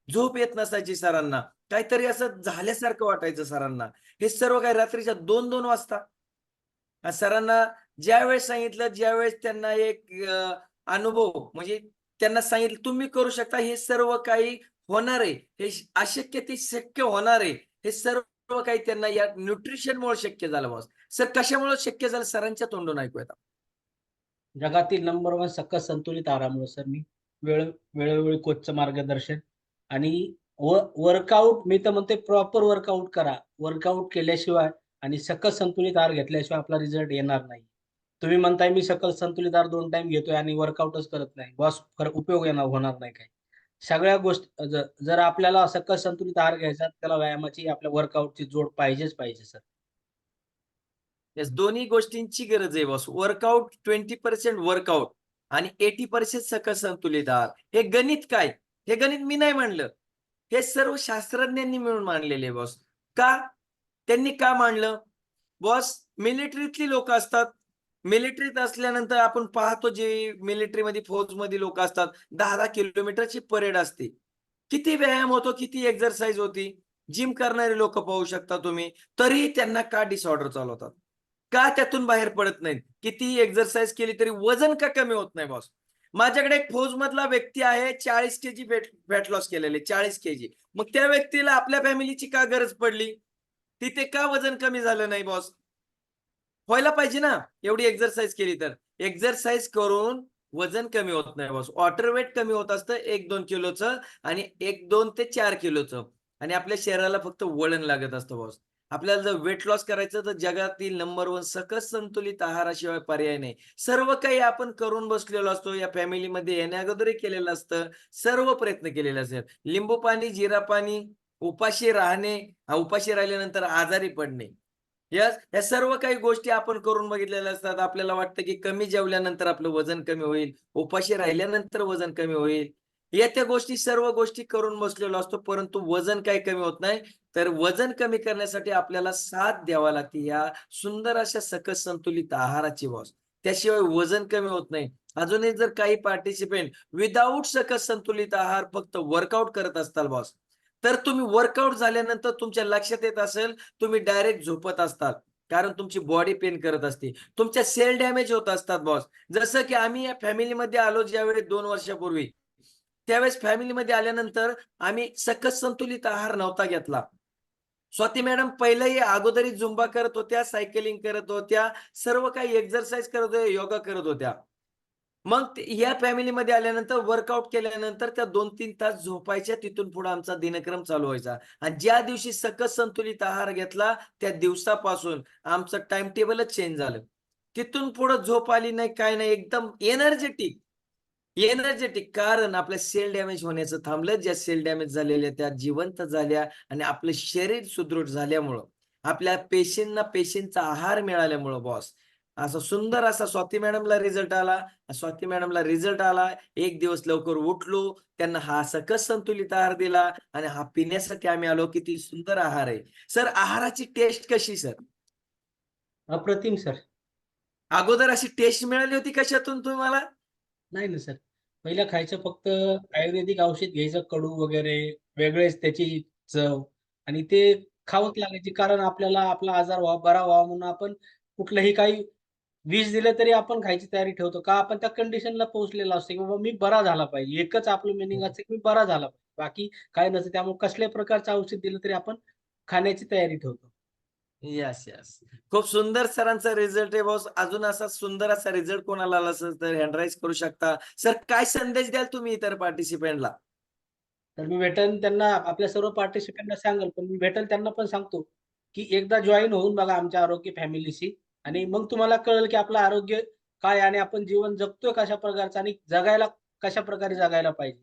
झोप येत नसायची सरांना. काहीतरी असं झाल्यासारखं वाटायचं सरांना. हे सर्व काही रात्रीच्या 2-2 वाजता. सरांना ज्यावेळेस सांगितलं, ज्यावेळेस त्यांना एक अनुभव म्हणजे त्यांना सांगितलं तुम्ही करू शकता, हे सर्व काही होणार आहे. हे अशक्य ते शक्य होणार आहे. हे सर्व काही त्यांना या न्यूट्रिशनमुळे शक्य झालं बॉस. सर कशामुळे शक्य झालं सरांच्या तोंडून ऐकूयात. जगातील नंबर 1 सकस संतुलित आहारामुळे सर मी वेळोवेळी कोचचं मार्गदर्शन आणि वर्कआउट मी तर म्हणते प्रॉपर वर्कआउट करा. वर्कआउट केल्याशिवाय आणि सकस संतुलित आहार घेतल्याशिवाय आपला रिझल्ट येणार नाही. तुम्ही म्हणताय मी सकस संतुलित आहार 2 टाइम घेतोय आणि वर्कआउटच करत नाही. बॉस उपयोग होणार नाही काही. सगळ्या गोष्टी जर आपल्याला सकस संतुलित आहार घ्यायचा त्याला व्यायामाची आपल्या वर्कआउटची जोड पाहिजेच पाहिजे सर. येस, दोन्ही गोष्टींची गरज आहे बॉस. वर्कआउट 20% वर्कआउट आणि 80% सकस संतुलित आहार. हे गणित काय? हे गणित मी नाही मांडलं. हे सर्व शास्त्रज्ञांनी मिळून मांडलेले आहे बॉस. का? त्यांनी का मांडलं? बॉस मिलिटरीतली लोक असतात. मिलिटरीत असल्यानंतर आपण पाहतो जे मिलिटरीमध्ये फौजमध्ये लोक असतात 10-10 किलोमीटरची परेड असते. किती व्यायाम होतो, किती एक्सरसाइज होती. जिम करणारे लोक पाहू शकता तुम्ही. तरीही त्यांना का डिसऑर्डर चालू होतात? का त्यातून बाहेर पडत नाहीत? कितीही एक्सरसाइज केली तरी वजन का कमी होत नाही बॉस? माझ्याकडे एक फौजमधला व्यक्ती आहे 40 केजी फॅट लॉस केलेले 40 केजी. मग त्या व्यक्तीला आपल्या फॅमिलीची का गरज पडली? तिथे का वजन कमी झालं नाही बॉस? व्हायला पाहिजे ना एवढी एक्सरसाइज केली तर. एक्सरसाइज करून वजन कमी होत नाही बॉस. वॉटर वेट कमी होत असतं 1-2 किलोचं आणि 1-2 ते 4 किलोचं आणि आपल्या शरीराला फक्त वळण लागत असतं बॉस. आपल्याला जर वेट लॉस करायचं तर जगातील नंबर 1 सकस संतुलित आहाराशिवाय पर्याय नाही. सर्व काही आपण करून बसलेलो असतो. या फॅमिलीमध्ये येण्याअगोदरही केलेलं असतं. सर्व प्रयत्न केलेले असतात. लिंबू पाणी, जिरा पाणी, उपाशी राहणे, उपाशी राहिल्यानंतर आजारी पडणे. यस, या सर्व काही गोष्टी आपण करून बघितलेल्या असतात. आपल्याला वाटतं की कमी जेवल्यानंतर आपलं वजन कमी होईल, उपाशी राहिल्यानंतर वजन कमी होईल. या त्या गोष्टी सर्व गोष्टी करून बसलेलो असतो, परंतु वजन काही कमी होत नाही. तर वजन कमी करण्यासाठी आपल्याला साथ द्यावा लागते या सुंदर अशा सकस संतुलित आहाराची बॉस. त्याशिवाय वजन कमी होत नाही. अजूनही जर काही पार्टिसिपेंट विदाऊट सकस संतुलित आहार फक्त वर्कआउट करत असताल बॉस, तर तुम्ही वर्कआउट झाल्यानंतर तुमच्या लक्षात येत असेल तुम्ही डायरेक्ट झोपत असतात. कारण तुमची बॉडी पेन करत असते. तुमच्या सेल डॅमेज होत असतात बॉस. जसं की आम्ही या फॅमिलीमध्ये आलो ज्यावेळी 2 वर्षापूर्वी, त्यावेळेस फॅमिलीमध्ये आल्यानंतर आम्ही सकस संतुलित आहार नव्हता घेतला. स्वाती मॅडम पहिलंही अगोदरही झुंबा करत होत्या, सायकलिंग करत होत्या, सर्व काही एक्सरसाइज करत होत्या, योगा करत होत्या. मग या फॅमिलीमध्ये आल्यानंतर वर्कआउट केल्यानंतर त्या 2-3 तास झोपायच्या. तिथून पुढे आमचा दिनक्रम चालू व्हायचा आणि ज्या दिवशी सकस संतुलित आहार घेतला त्या दिवसापासून आमचं टाइम टेबलच चेंज झालं. तिथून पुढे झोप आली नाही, काय नाही, एकदम एनर्जेटिक. कारण आपल्या सेल डॅमेज होण्याचं थांबलं. ज्या सेल डॅमेज झालेल्या त्या जिवंत झाल्या आणि आपलं शरीर सुदृढ झाल्यामुळं, आपल्या पेशींना पेशींचा आहार मिळाल्यामुळं बॉस, असा सुंदर असा स्वाती मॅडमला रिझल्ट आला. स्वाती मॅडमला रिझल्ट आला. एक दिवस लवकर उठलो, त्यांना हा सकस संतुलित आहार दिला आणि हा पिण्यासाठी आम्ही आलो. किती सुंदर आहार आहे. सर आहाराची टेस्ट कशी सर? अप्रतिम सर. अगोदर अशी टेस्ट मिळाली होती कशातून तुम्हाला? नाही ना सर. पहिलं खायचं फक्त आयुर्वेदिक औषध घ्यायचं कडू वगैरे, वेगळेच त्याची चव आणि ते खावंच लागायची कारण आपल्याला आपला आजार बरा व्हावा म्हणून आपण कुठलंही काही विष दिलं तरी आपण खायची तयारी ठेवतो. का आपण त्या कंडिशनला पोहोचलेलो असतो, की बाबा मी बरा झाला पाहिजे. एकच आपलं मिनिंग असतं, की मी बरा झाला पाहिजे. बाकी काही नसतं. त्यामुळे कसल्याही प्रकारचं औषध दिलं तरी आपण खाण्याची तयारी ठेवतो. Yes yes. खूप सुंदर सरांचा रिझल्ट आहे बॉस. अजून असा सुंदर असा रिझल्ट कोणाला आला असेल तर हँड राईज करू शकता. सर काय संदेश द्याल तुम्ही इतर पार्टिसिपेंटला? तर मी भेटेल त्यांना आपल्या सर्व पार्टिसिपंटना सांगेल, पण मी भेटेल त्यांना पण सांगतो, की एकदा जॉइन होऊन बघा आमच्या आरोग्य फॅमिलीशी आणि मग तुम्हाला कळेल, की आपलं आरोग्य काय आणि आपण जीवन जगतोय कशा प्रकारचं आणि जगायला कशा प्रकारे जगायला पाहिजे.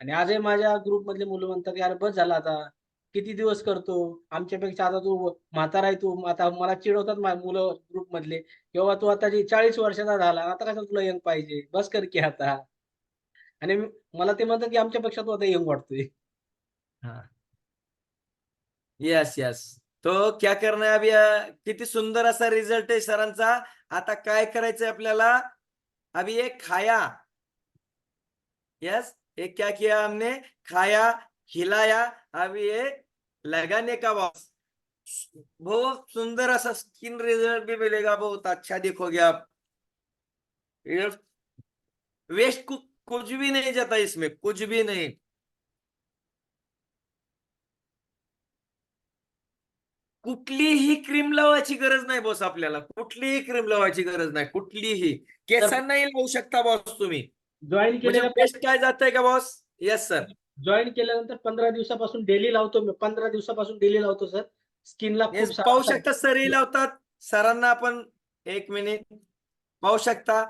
आणि आजही माझ्या ग्रुपमधले मुलं म्हणतात, "यार बस झालं आता. किती दिवस करतो? आमच्यापेक्षा आता तू म्हातारा आहे तू." आता मला चिडवतात मुलं ग्रुपमधले, "किंवा तू आता 40 वर्षाचा झाला. आता कशाला तुला यंग पाहिजे? बस कर की आता." आणि मला ते म्हणतात, की "आमच्यापेक्षा तू आता यंग वाटतोय." हाँ, यस यस. तो क्या करना है अभी? किती सुंदर असा रिझल्ट आहे सरांचा. आता काय करायचंय आपल्याला? अभी ये खाया. यस, ये क्या किया हमने? खाया, खिलाया. अभी ये लगाने का बॉस. बहुत सुंदर ऐसा स्किन रिजल्ट भी मिलेगा, बहुत अच्छा दिखोगे आप. ये वेस्ट कुछ भी नहीं जाता इसमें, कुछ भी नहीं. कुठलीही क्रीम लावायची गरज नाही बॉस आपल्याला. कुठलीही क्रीम लावायची गरज नाही. कुठलीही. तर केसांनाही लावू शकता बॉस तुम्ही. जॉइन म्हणजे केलेल्या वेस्ट काय जातंय का बॉस? Yes sir. जॉइन केल्यानंतर 15 दिवसापासून डेली लावतो मी. 15 दिवसापासून डेली लावतो सर. स्किनला खूप येस, सारा पाहू असा शकता सरही लावतात. सरांना आपण 1 मिनिट पाहू शकता.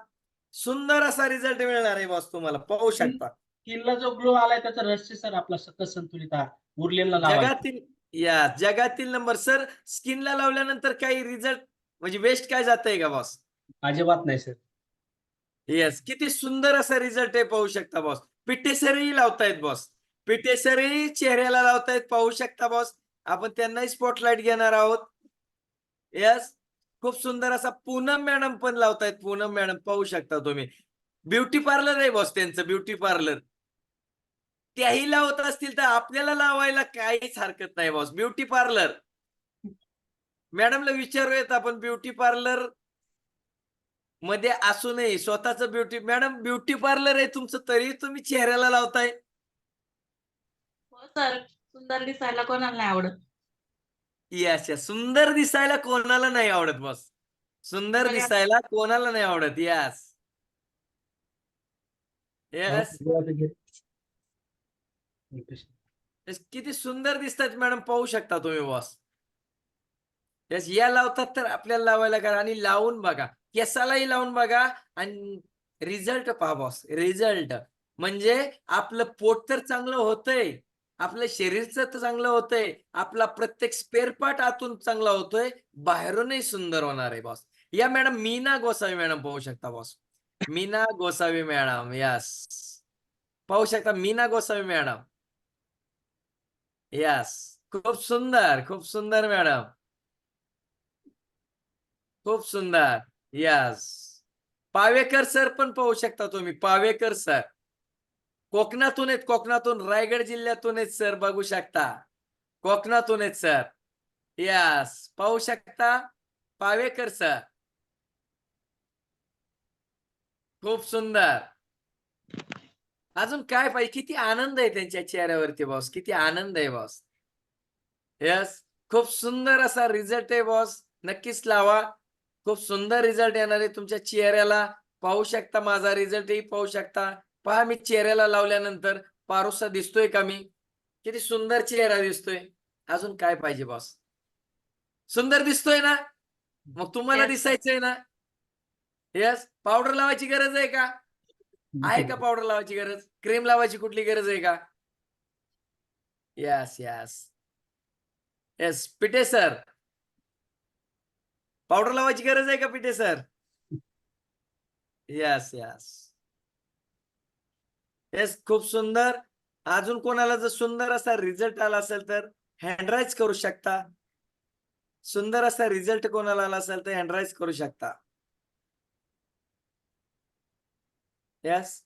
सुंदर असा रिझल्ट मिळणार आहे बॉस तुम्हाला. पाहू शकता. स्किनला जो ग्लो आलाय त्याचं रहस्य सर आपला सकस संतुलित आहार. उरलेला लावायचा. जगातील जगातील नंबर सर. स्किनला लावल्यानंतर काही रिझल्ट म्हणजे वेस्ट काय जातंय का बॉस? अजिबात नाही सर. येस. किती सुंदर असा रिझल्ट आहे पाहू शकता बॉस. पिठेसरही लावतायत बॉस. पिठेसरही चेहऱ्याला लावतायत पाहू शकता बॉस. आपण त्यांनाही स्पॉटलाइट घेणार आहोत. येस. खूप सुंदर असा पूनम मॅडम पण लावतायत. पूनम मॅडम पाहू शकता तुम्ही. ब्युटी पार्लर आहे बॉस त्यांचं ब्युटी पार्लर. त्याही लावत असतील तर आपल्याला लावायला काहीच हरकत नाही बॉस. Beauty parlour. मॅडमला विचारूयात आपण ब्युटी पार्लर मध्ये असूनही स्वतःच मॅडम ब्युटी पार्लर आहे तुमचं तरी तुम्ही चेहऱ्याला लावताय. हो सर, सुंदर दिसायला कोणाला नाही आवडत. Yes yes. सुंदर दिसायला कोणाला नाही आवडत बॉस. सुंदर बघा, दिसायला कोणाला नाही आवडत. Yes yes. किती सुंदर दिसतात मॅडम पाहू शकता तुम्ही बॉस. येस, या लावतात तर आपल्याला लावायला करा आणि लावून बघा. केसालाही लावून बघा आणि रिझल्ट पहा बॉस. रिझल्ट म्हणजे आपलं पोट तर चांगलं होतंय. आपलं शरीरचं तर चांगलं होतंय. आपला प्रत्येक स्पेअर पार्ट आतून चांगला होतोय. बाहेरूनही सुंदर होणार आहे बॉस. या मॅडम मीना गोसावी मॅडम पाहू शकता boss. Meena Gosavi madam. Yes. पाहू शकता मीना गोसावी मॅडम. यस. खूप सुंदर, खूप सुंदर मॅडम. खूप सुंदर. यस. पावेकर सर पण पाहू शकता तुम्ही. पावेकर सर कोकणातून आहेत. कोकणातून रायगड जिल्ह्यातून आहेत सर. बघू शकता. कोकणातून आहेत सर. यस. पाहू शकता पावेकर सर. खूप सुंदर. अजून काय पाहिजे? किती आनंद आहे त्यांच्या चेहऱ्यावरती बॉस. किती आनंद आहे बॉस. येस. खूप सुंदर असा रिझल्ट आहे बॉस. नक्कीच लावा. खूप सुंदर रिझल्ट येणार आहे तुमच्या चेहऱ्याला. पाहू शकता माझा रिझल्टही पाहू शकता. पहा मी चेहऱ्याला लावल्यानंतर पारोसा दिसतोय का मी? किती सुंदर चेहरा दिसतोय. अजून काय पाहिजे बॉस? सुंदर दिसतोय ना? मग तुम्हाला दिसायचंय ना? येस. पावडर लावायची गरज आहे का? आहे का पावडर लावायची गरज? क्रीम लावायची कुठली गरज आहे का? Yes yes. Yes. Pithe sir powder लावायची गरज आहे का Pithe sir? Yes yes. Yes. खूप सुंदर. अजून कोणाला जर सुंदर असा रिझल्ट आला असेल तर हँड राईज करू शकता. सुंदर असा रिझल्ट कोणाला आला असेल तर हँड राईज करू शकता. यस